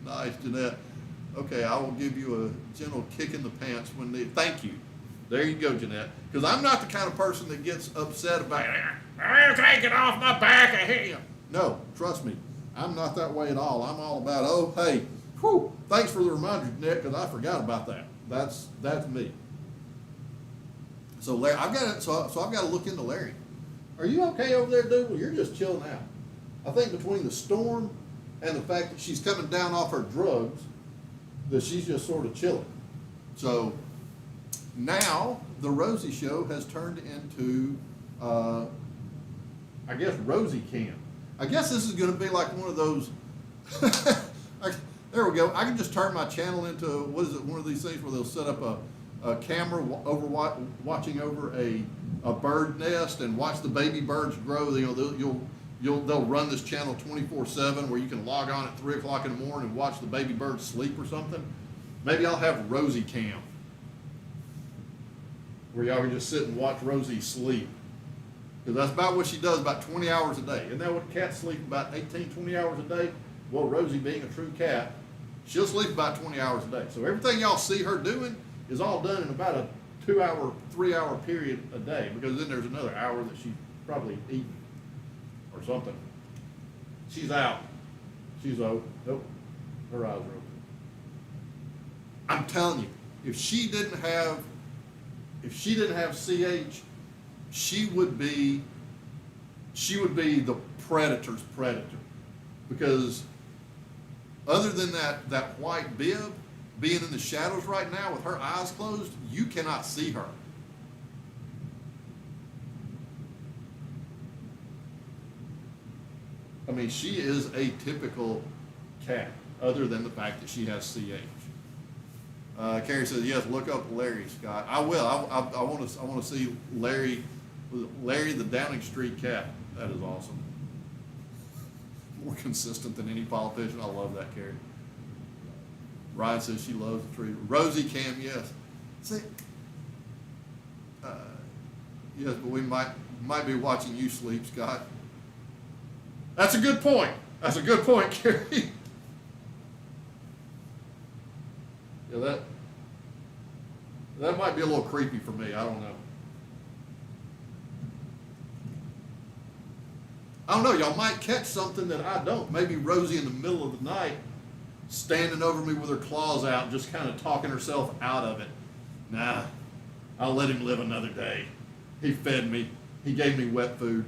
Nice, Jeanette. Okay, I will give you a gentle kick in the pants when they. Thank you. There you go, Jeanette. Because I'm not the kind of person that gets upset about, take it off my back, I hear you. No, trust me, I'm not that way at all. I'm all about, oh, hey, whew, thanks for the reminder, Jeanette, because I forgot about that. That's me. So Larry, I've got to look into Larry. Are you okay over there, dude? Well, you're just chilling out. I think between the storm and the fact that she's coming down off her drugs, that she's just sort of chilling. So now the Rosie Show has turned into, I guess, Rosie Cam. I guess this is going to be like one of those. There we go. I can just turn my channel into, what is it? One of these things where they'll set up a camera watching over a bird nest and watch the baby birds grow. You know, they'll run this channel 24/7 where you can log on at 3 o'clock in the morning and watch the baby birds sleep or something. Maybe I'll have Rosie Cam, where y'all can just sit and watch Rosie sleep. Because that's about what she does, about 20 hours a day. Isn't that what cats sleep, about 18, 20 hours a day? Well, Rosie, being a true cat, she'll sleep about 20 hours a day. So everything y'all see her doing is all done in about a 2-hour, 3-hour period a day, because then there's another hour that she's probably eating or something. She's out. She's out. Nope. Her eyes are open. I'm telling you, if she didn't have CH, she would be the predator's predator. Because other than that white bib being in the shadows right now with her eyes closed, you cannot see her. I mean, she is a typical cat, other than the fact that she has CH. Carrie says, yes, look up Larry, Scott. I will. I want to see Larry the Downing Street cat. That is awesome. More consistent than any politician. I love that, Carrie. Ryan says she loves the tree. Rosie Cam, yes. See, yes, but we might be watching you sleep, Scott. That's a good point. That's a good point, Carrie. Yeah, that might be a little creepy for me. I don't know. Y'all might catch something that I don't. Maybe Rosie in the middle of the night standing over me with her claws out, just kind of talking herself out of it. Nah, I'll let him live another day. He fed me. He gave me wet food.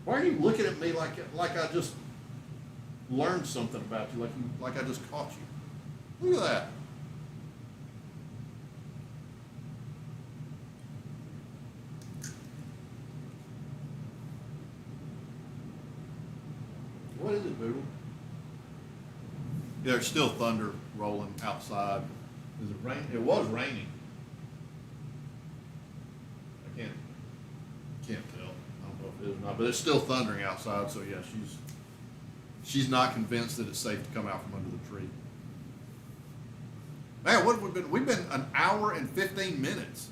Why are you looking at me like I just learned something about you, like I just caught you? Look at that. What is it, Boodle? There's still thunder rolling outside. Is it rain? It was raining. I can't tell. I don't know if it is or not, but it's still thundering outside. So yeah, she's not convinced that it's safe to come out from under the tree. Man, what have we been? We've been an hour and 15 minutes.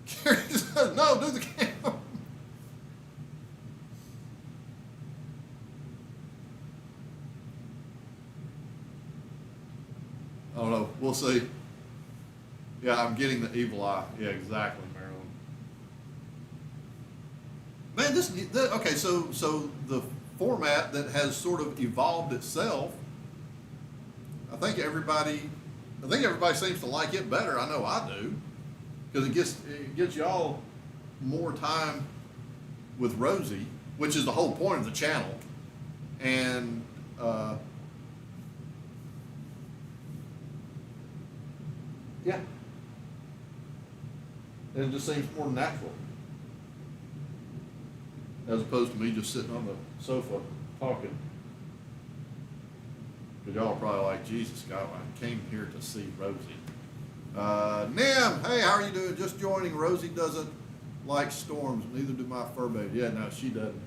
Carrie says, no, do the camera. I don't know. We'll see. Yeah, I'm getting the evil eye. Yeah, exactly, Marilyn. Man, okay. So the format that has sort of evolved itself. I think everybody seems to like it better. I know I do, because it gets y'all more time with Rosie, which is the whole point of the channel, and yeah, and it just seems more natural as opposed to me just sitting on the sofa talking. Because y'all are probably like, Jesus, God, I came here to see Rosie. Nim, hey, how are you doing? Just joining. Rosie doesn't like storms. Neither do my fur baby. Yeah, no, she doesn't.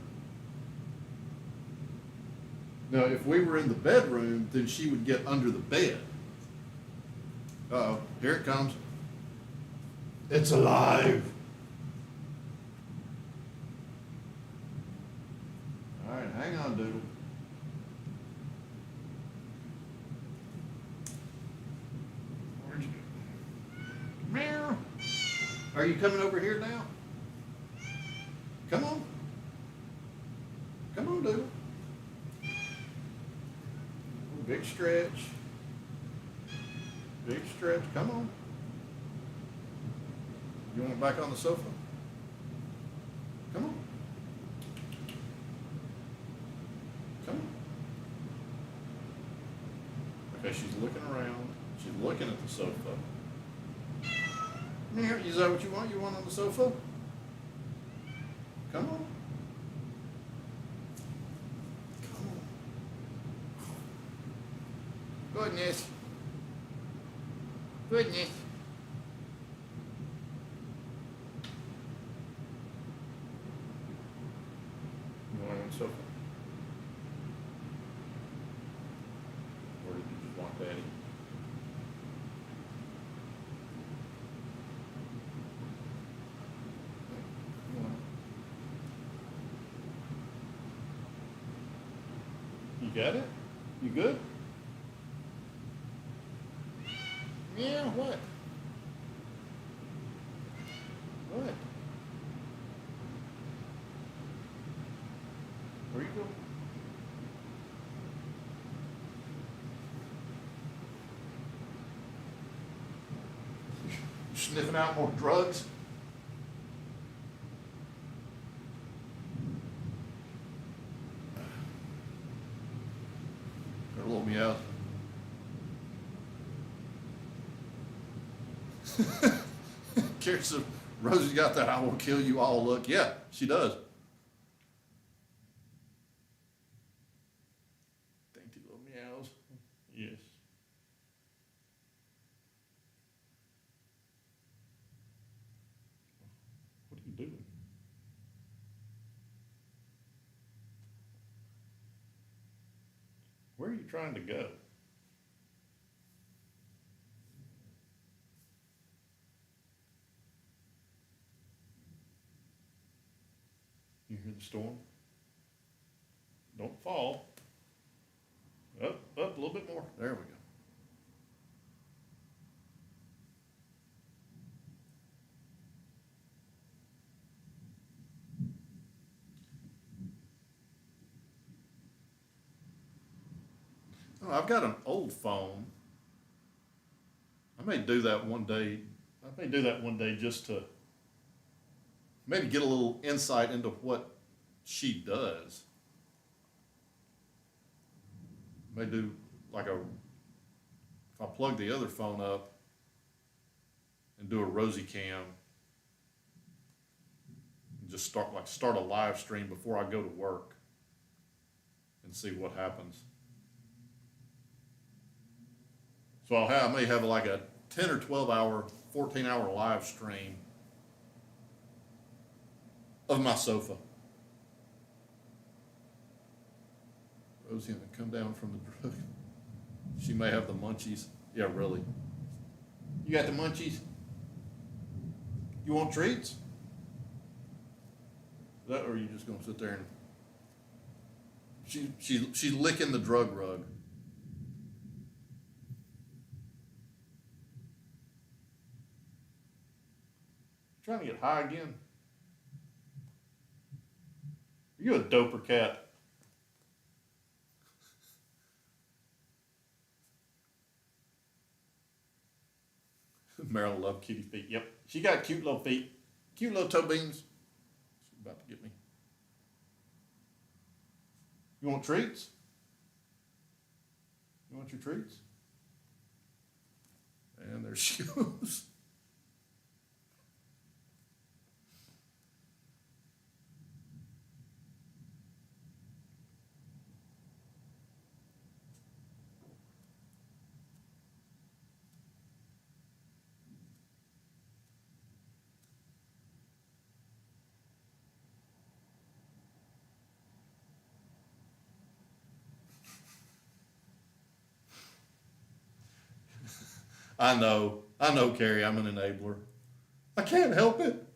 Now, if we were in the bedroom, then she would get under the bed. Uh-oh, here it comes. It's alive. All right, hang on, Doodle. Where'd you go? Meow. Are you coming over here now? Come on. Come on, Doodle. Big stretch. Big stretch. Come on. You want it back on the sofa? Come on. Come on. Okay, she's looking around. She's looking at the sofa. Here, is that what you want? You want on the sofa? Come on. Come on. Goodness. Goodness. You want on the sofa? Or did you just want Daddy? You got it? You good? Yeah, what? What? Where you going? You sniffing out more drugs? Got a little meow. Curious if Rosie's got that "I will kill you all" look. Yeah, she does. Dainty little meows. Yes. What are you doing? Where are you trying to go? You hear the storm? Don't fall. Up, up a little bit more. There we go. Oh, I've got an old phone. I may do that one day. I may do that one day just to maybe get a little insight into what she does. May do like if I plug the other phone up and do a Rosie cam and just start a live stream before I go to work and see what happens. So I may have like a 10 or 12 hour, 14-hour live stream of my sofa. Rosie gonna come down from the drug. She may have the munchies. Yeah, really. You got the munchies? You want treats? That, or are you just gonna sit there and she's licking the drug rug. Trying to get high again? Are you a doper cat? Meryl loved kitty feet. Yep. She got cute little feet. Cute little toe beans. She's about to get me. You want treats? You want your treats? And there she goes. I know, Carrie, I'm an enabler. I can't help it.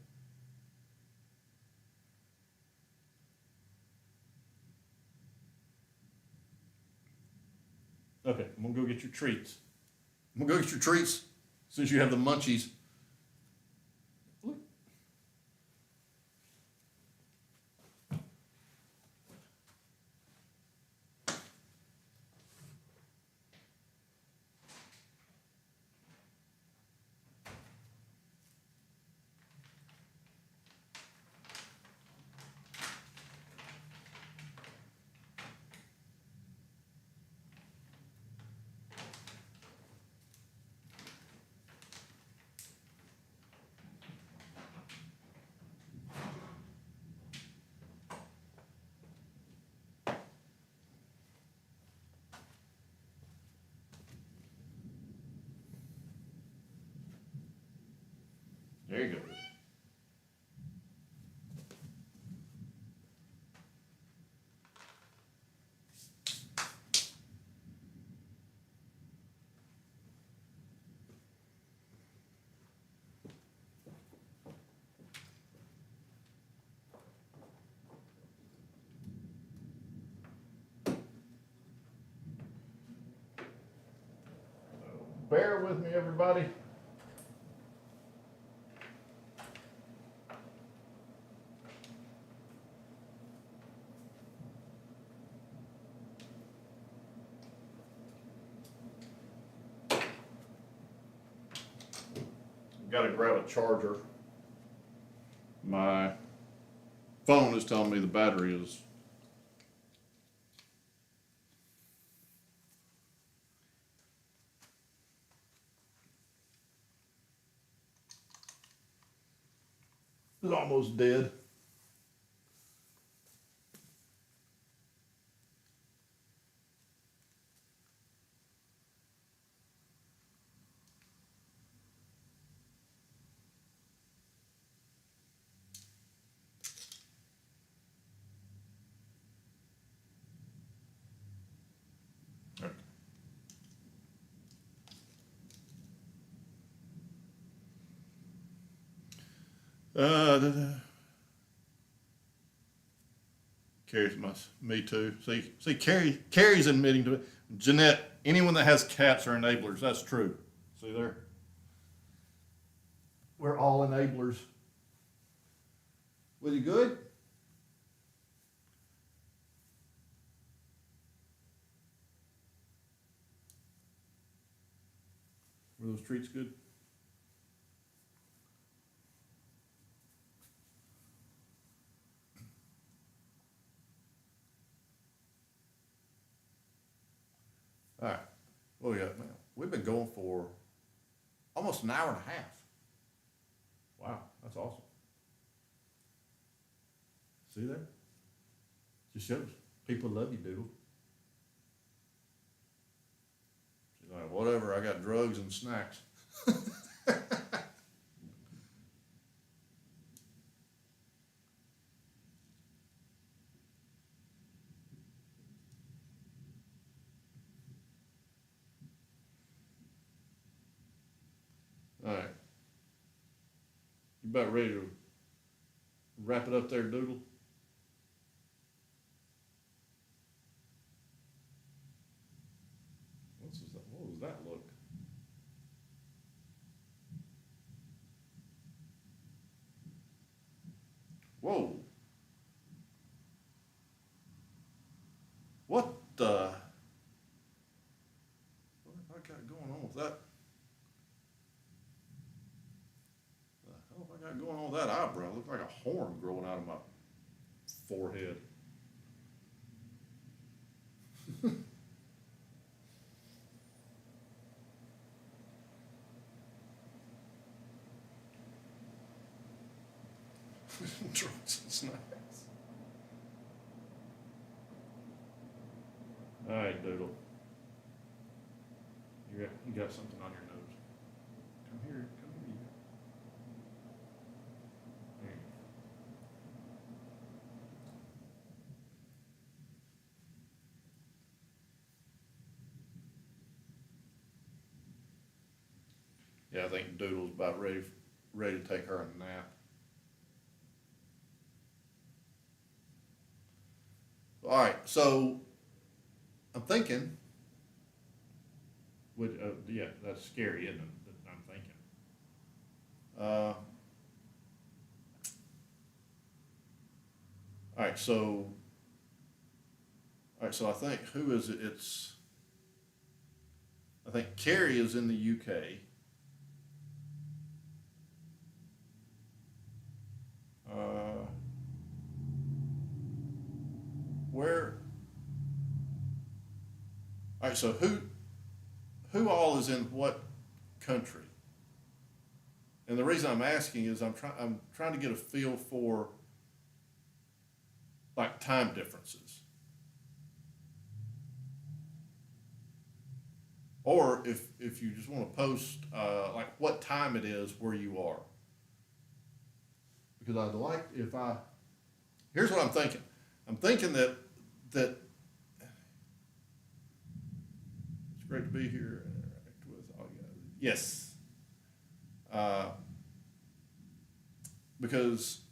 Okay, I'm gonna go get your treats. I'm gonna go get your treats since you have the munchies. Look. There you go. Bear with me, everybody. Got to grab a charger. My phone is telling me the battery is almost dead. Carrie's me too. See, Carrie's admitting to it. Jeanette, anyone that has cats are enablers. That's true. See there? We're all enablers. Was he good? Were those treats good? All right. Oh yeah, man. We've been going for almost an hour and a half. Wow, that's awesome. See there? Just shows people love you, Doodle. She's Whatever, I got drugs and snacks. All right. You about ready to wrap it up there, Doodle? What was that look? Whoa. What the? What have I got going on with that? The hell have I got going on with that eyebrow? It looks like a horn growing out of my forehead. Drugs and snacks. All right, Doodle. You got something on your nose. Come here. Come here. There you go. Yeah, I think Doodle's about ready to take her a nap. All right, so I'm thinking. Yeah, that's scary, isn't it? That I'm thinking. All right, so. All right, so I think who is it? I think Carrie is in the UK. Uh, where? All right, so who all is in what country? And the reason I'm asking is I'm trying to get a feel for like time differences. Or if you just want to post like what time it is where you are. Because I'd like here's what I'm thinking. I'm thinking that it's great to be here and interact with all you guys. Yes. Because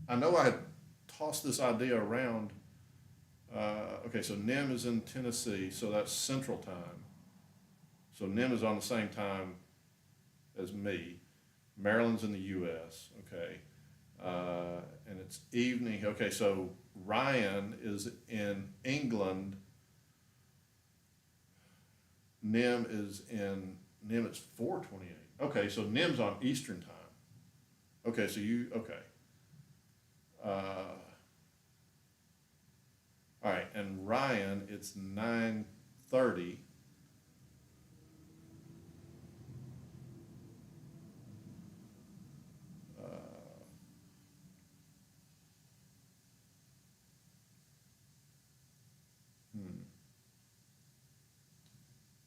I know I had tossed this idea around. Okay, so NIM is in Tennessee, so that's Central Time. So NIM is on the same time as me. Maryland's in the U.S. Okay, and it's evening. Okay, so Ryan is in England. NIM it's 4:28. Okay, so NIM's on Eastern Time. Okay, so all right, and Ryan, it's 9:30. Hmm.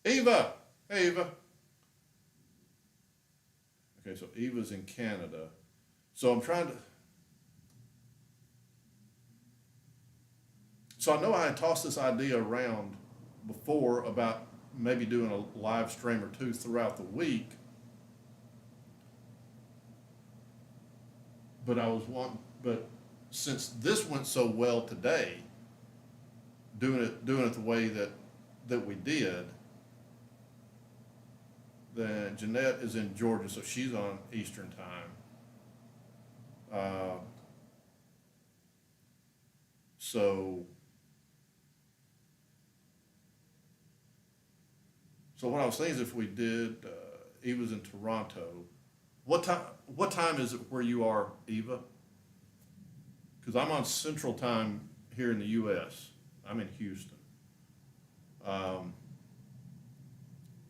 Eva, hey Eva. Okay, so Eva's in Canada. So I'm trying to. So I know I had tossed this idea around before about maybe doing a live stream or two throughout the week, but since this went so well today, doing it the way that we did, then Jeanette is in Georgia, so she's on Eastern Time. So what I was thinking is if we did, Eva's in Toronto. What time is it where you are, Eva? Because I'm on Central Time here in the U.S. I'm in Houston.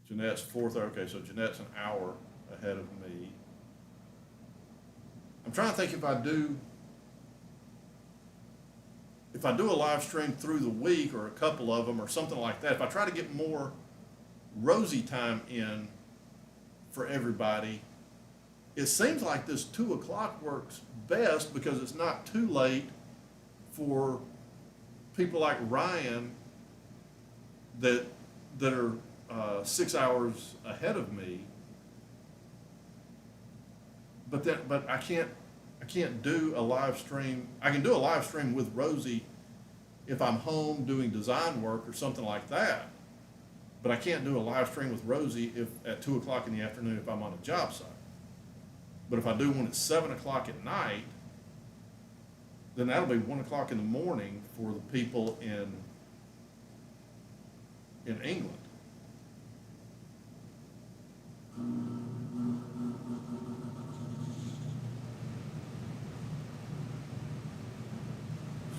Jeanette's 4:30. Okay, so Jeanette's an hour ahead of me. I'm trying to think if I do a live stream through the week or a couple of them or something like that. If I try to get more Rosie time in for everybody, it seems like this 2 o'clock works best because it's not too late for people like Ryan that are 6 hours ahead of me. But I can't do a live stream. I can do a live stream with Rosie if I'm home doing design work or something like that. But I can't do a live stream with Rosie if at 2 o'clock in the afternoon if I'm on a job site. But if I do one at 7 o'clock at night, then that'll be 1 o'clock in the morning for the people in England.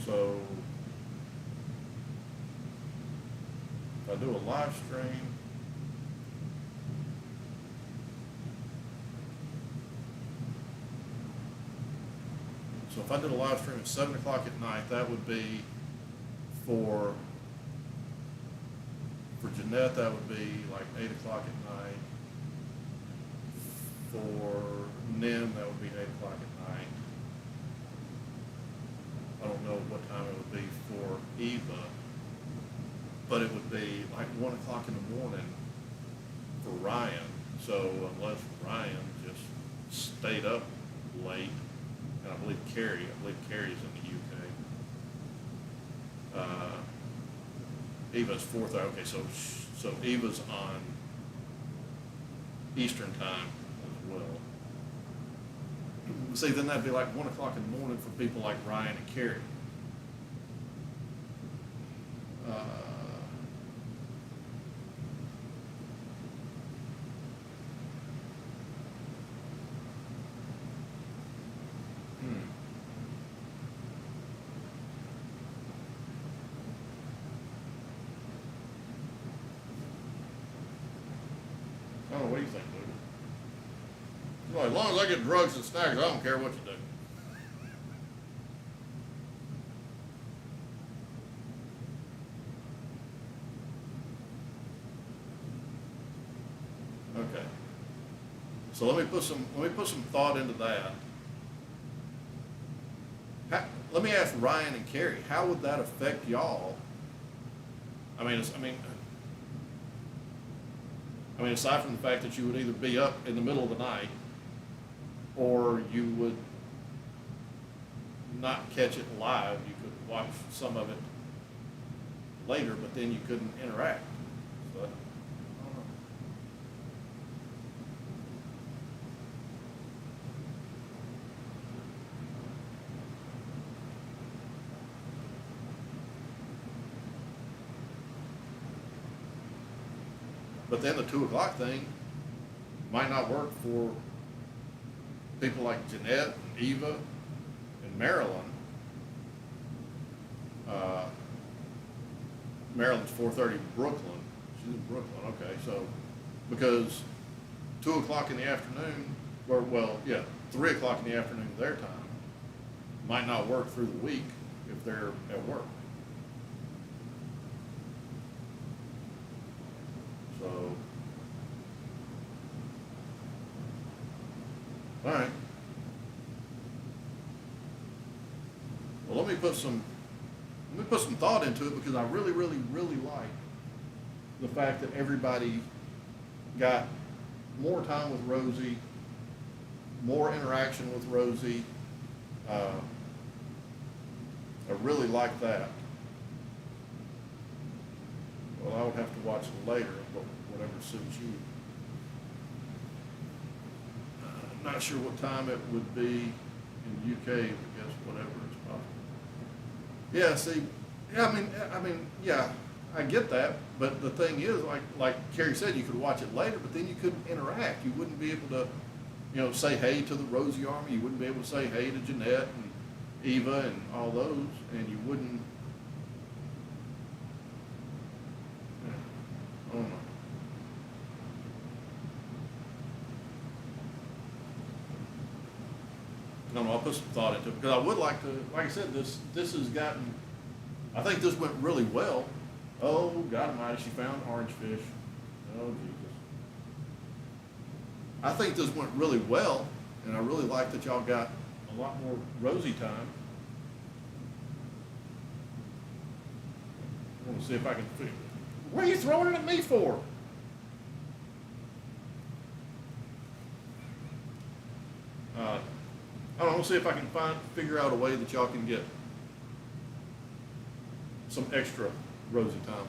So if I do a live stream, so if I did a live stream at 7 o'clock at night, that would be for Jeanette, that would be like 8 o'clock at night. For Nim, that would be 8 o'clock at night. I don't know what time it would be for Eva, but it would be like 1 o'clock in the morning for Ryan. So unless Ryan just stayed up late, and I believe Carrie's in the UK. Eva's 4:30. Okay, so Eva's on Eastern time as well. See, then that'd be like 1 o'clock in the morning for people like Ryan and Carrie. I don't know, what do you think, Luke? Well, as long as I get drugs and snacks, I don't care what you do. Okay. So let me put some thought into that. Let me ask Ryan and Carrie, how would that affect y'all? I mean, aside from the fact that you would either be up in the middle of the night or you would not catch it live. You could watch some of it later, but then you couldn't interact. So, I don't know. But then the 2 o'clock thing might not work for people like Jeanette and Eva and Marilyn. Maryland's 4:30 Brooklyn. She's in Brooklyn, okay. So because 2 o'clock in the afternoon, or 3 o'clock in the afternoon their time might not work through the week if they're at work. So, all right. Well, let me put some thought into it because I really, really, really like the fact that everybody got more time with Rosie, more interaction with Rosie. I really like that. Well, I would have to watch it later, but whatever suits you. I'm not sure what time it would be in the UK, I guess whatever is possible. Yeah, see, yeah, yeah, I get that, but the thing is, like Carrie said, you could watch it later, but then you couldn't interact. You wouldn't be able to, say hey to the Rosie Army. You wouldn't be able to say hey to Jeanette and Eva and all those, and you wouldn't. I don't know. No, I'll put some thought into it because I would like to. Like I said, this has gotten. I think this went really well. Oh God Almighty! She found orange fish. Oh, Jesus. I think this went really well, and I really like that y'all got a lot more Rosie time. I want to see if I can figure. What are you throwing it at me for? I don't know, see if I can figure out a way that y'all can get some extra Rosie time.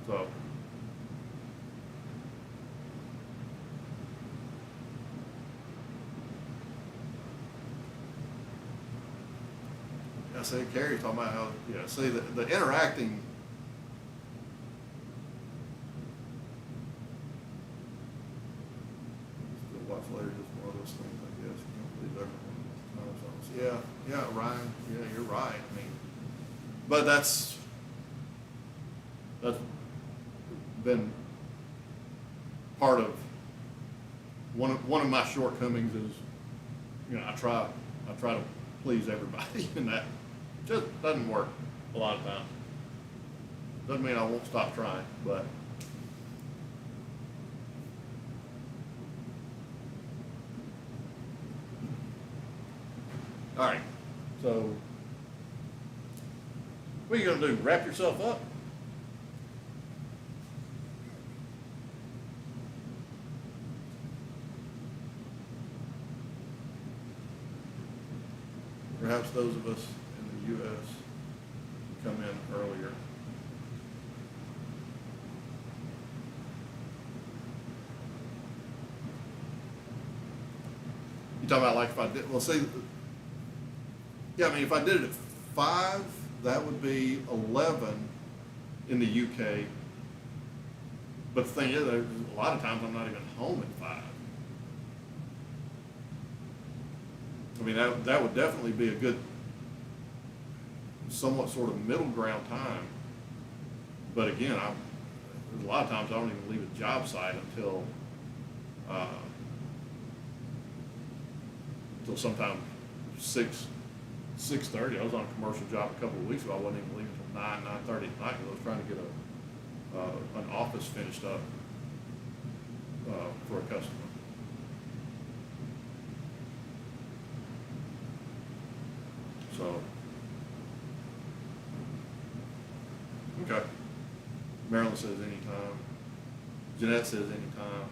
So. I say Carrie's talking about how, see the interacting. Still watch later, just one of those things, I guess. You don't believe everyone. Yeah, Ryan, yeah, you're right. I mean, but that's been part of one of my shortcomings is, I try to please everybody, and that just doesn't work a lot of times. Doesn't mean I won't stop trying, but all right. So what are you gonna do? Wrap yourself up? Perhaps those of us in the U.S. come in earlier. You talking about like if I did, well, see, yeah, I mean, if I did it at 5, that would be 11 in the UK. But the thing is, a lot of times I'm not even home at 5. I mean, that would definitely be a good, somewhat sort of middle ground time. But again, there's a lot of times I don't even leave a job site until sometime 6:30. I was on a commercial job a couple of weeks ago. I wasn't even leaving until 9:30 at night. I was trying to get an office finished up for a customer. So, okay. Marilyn says anytime. Jeanette says anytime.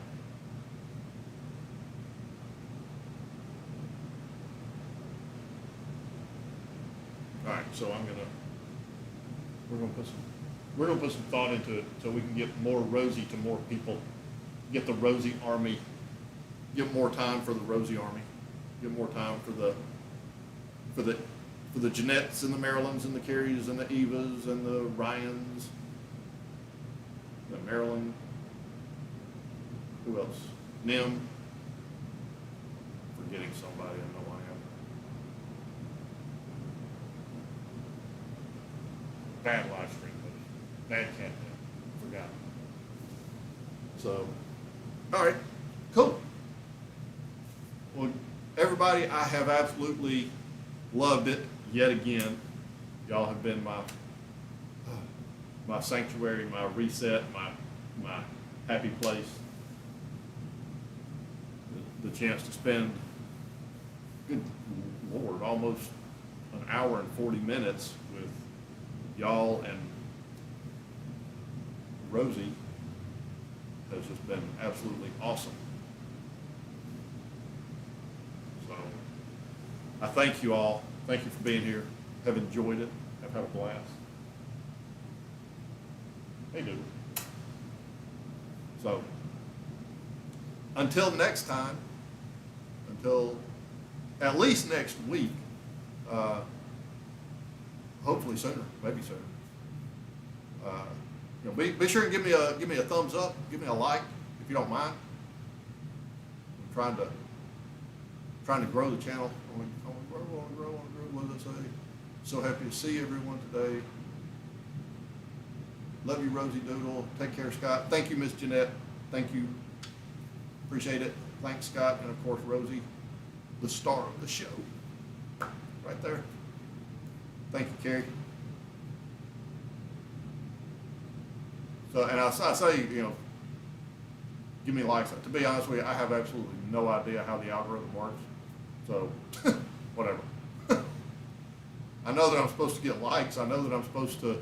All right, so we're gonna put some thought into it so we can get more Rosie to more people. Get the Rosie Army. Get more time for the Rosie Army. Get more time for the Jeanettes and the Marilyns and the Carries and the Evas and the Ryans, the Marilyn, who else? Nim. Forgetting somebody, I know I am. Bad live stream, but bad cat name. Forgot. So, all right, cool. Well, everybody, I have absolutely loved it yet again. Y'all have been my sanctuary, my reset, my happy place. The chance to spend, good Lord, almost an hour and 40 minutes with y'all and Rosie has just been absolutely awesome. So I thank you all. Thank you for being here. Have enjoyed it. Have had a blast. Hey, dude. So until next time, until at least next week, hopefully sooner, maybe sooner. Be sure and give me a thumbs up, give me a like if you don't mind. I'm trying to grow the channel. I want to grow. What did I say? So happy to see everyone today. Love you, Rosie Doodle. Take care, Scott. Thank you, Miss Jeanette. Thank you. Appreciate it. Thanks, Scott, and of course, Rosie, the star of the show. right there. Thank you, Carrie. So, and I say, you know, give me likes. To be honest with you, I have absolutely no idea how the algorithm works. So, whatever. I know that I'm supposed to get likes. I know that I'm supposed to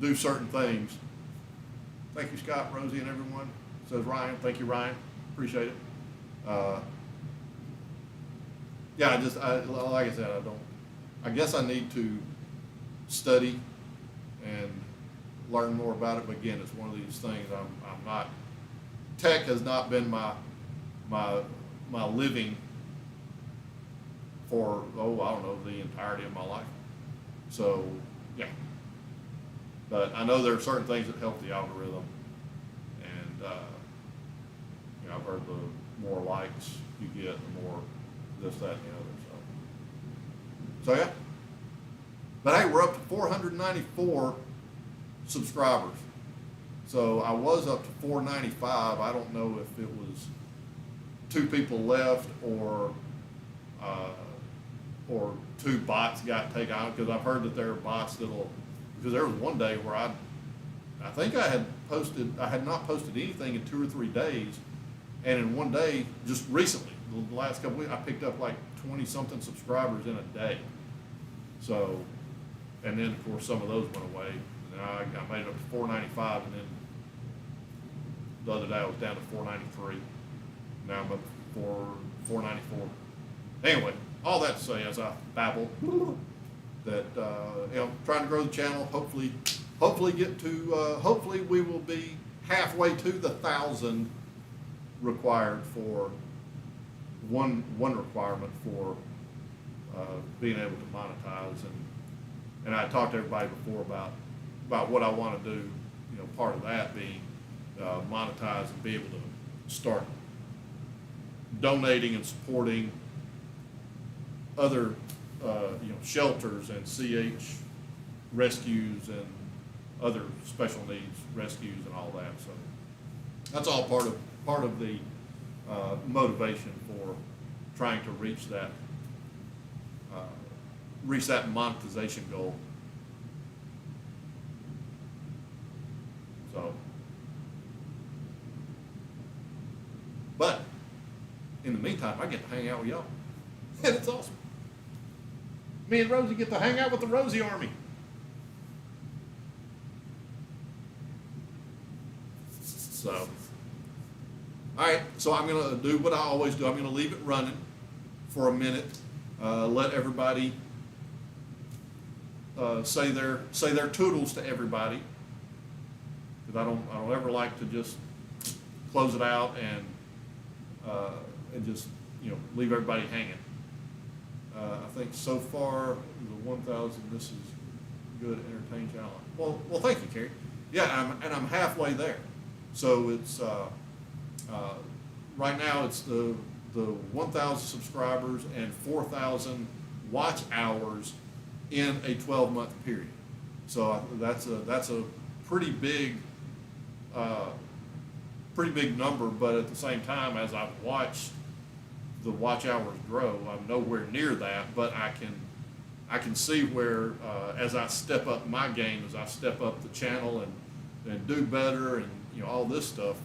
do certain things. Thank you, Scott, Rosie, and everyone. Says Ryan. Thank you, Ryan. Appreciate it. Yeah, like I said, I guess I need to study and learn more about it. But again, it's one of these things. I'm not. Tech has not been my living for I don't know, the entirety of my life. So yeah, but I know there are certain things that help the algorithm, and you know, I've heard the more likes you get, the more this, that, and the other. So yeah. But hey, we're up to 494 subscribers. So I was up to 495. I don't know if it was 2 people left or 2 bots got taken out, because I've heard that there are bots that'll, because there was one day where I think I had not posted anything in 2 or 3 days, and in one day, just recently, the last couple weeks, I picked up like 20 something subscribers in a day. So, and then of course some of those went away, and I made it up to 495, and then the other day I was down to 493. Now I'm up to 494. Anyway, all that to say, as I babble, that you know, trying to grow the channel. Hopefully get to. Hopefully we will be halfway to the 1,000 required for one requirement for being able to monetize. And I talked to everybody before about what I want to do. You know, part of that being monetize and be able to start donating and supporting other you know, shelters and CH rescues and other special needs rescues and all that. So that's all part of the motivation for trying to reach that monetization goal. So, but in the meantime, I get to hang out with y'all, and it's awesome. Me and Rosie get to hang out with the Rosie Army. So, all right, so I'm going to do what I always do. I'm going to leave it running for a minute, let everybody say their toodles to everybody, because I don't ever like to just close it out and just, you know, leave everybody hanging. I think so far the 1,000. This is good, entertain channel. Well, thank you, Carrie. Yeah, I'm halfway there. So it's right now it's the 1,000 subscribers and 4,000 watch hours in a 12-month period. So that's a pretty big number. But at the same time, as I've watched the watch hours grow, I'm nowhere near that. But I can see where as I step up my game, as I step up the channel and do better, and you know, all this stuff,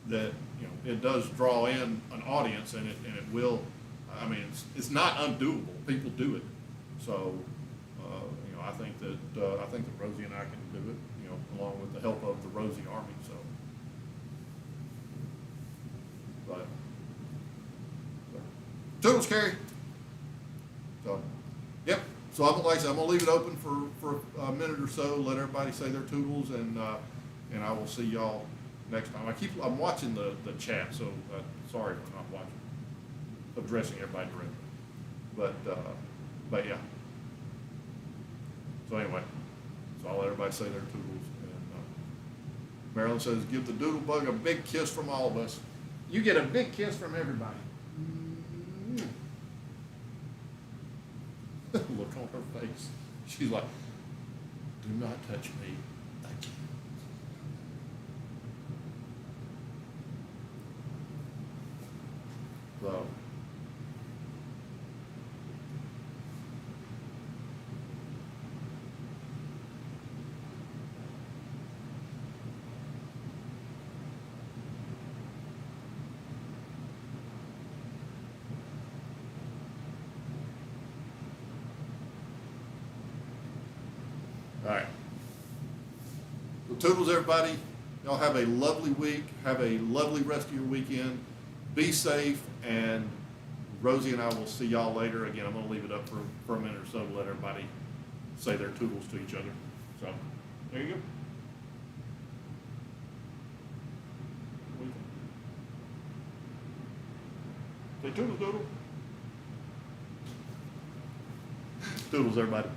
that, you know, it does draw in an audience, and it will. I mean, it's not undoable. People do it. So you know, I think that Rosie and I can do it, you know, along with the help of the Rosie Army. So, but toodles, Carrie. So, yep. So I'm gonna leave it open for a minute or so. Let everybody say their toodles, and I will see y'all next time. I'm watching the chat, so sorry for not addressing everybody directly. But yeah. So anyway, so I'll let everybody say their toodles. And Marilyn says, "Give the doodle bug a big kiss from all of us." You get a big kiss from everybody. Look on her face. She's like, "Do not touch me. Thank you." So, All right. Well, toodles, everybody. Y'all have a lovely week. Have a lovely rest of your weekend. Be safe, and Rosie and I will see y'all later. Again, I'm going to leave it up for a minute or so to let everybody say their toodles to each other. So, there you go. Say toodles, doodle. Toodles, everybody.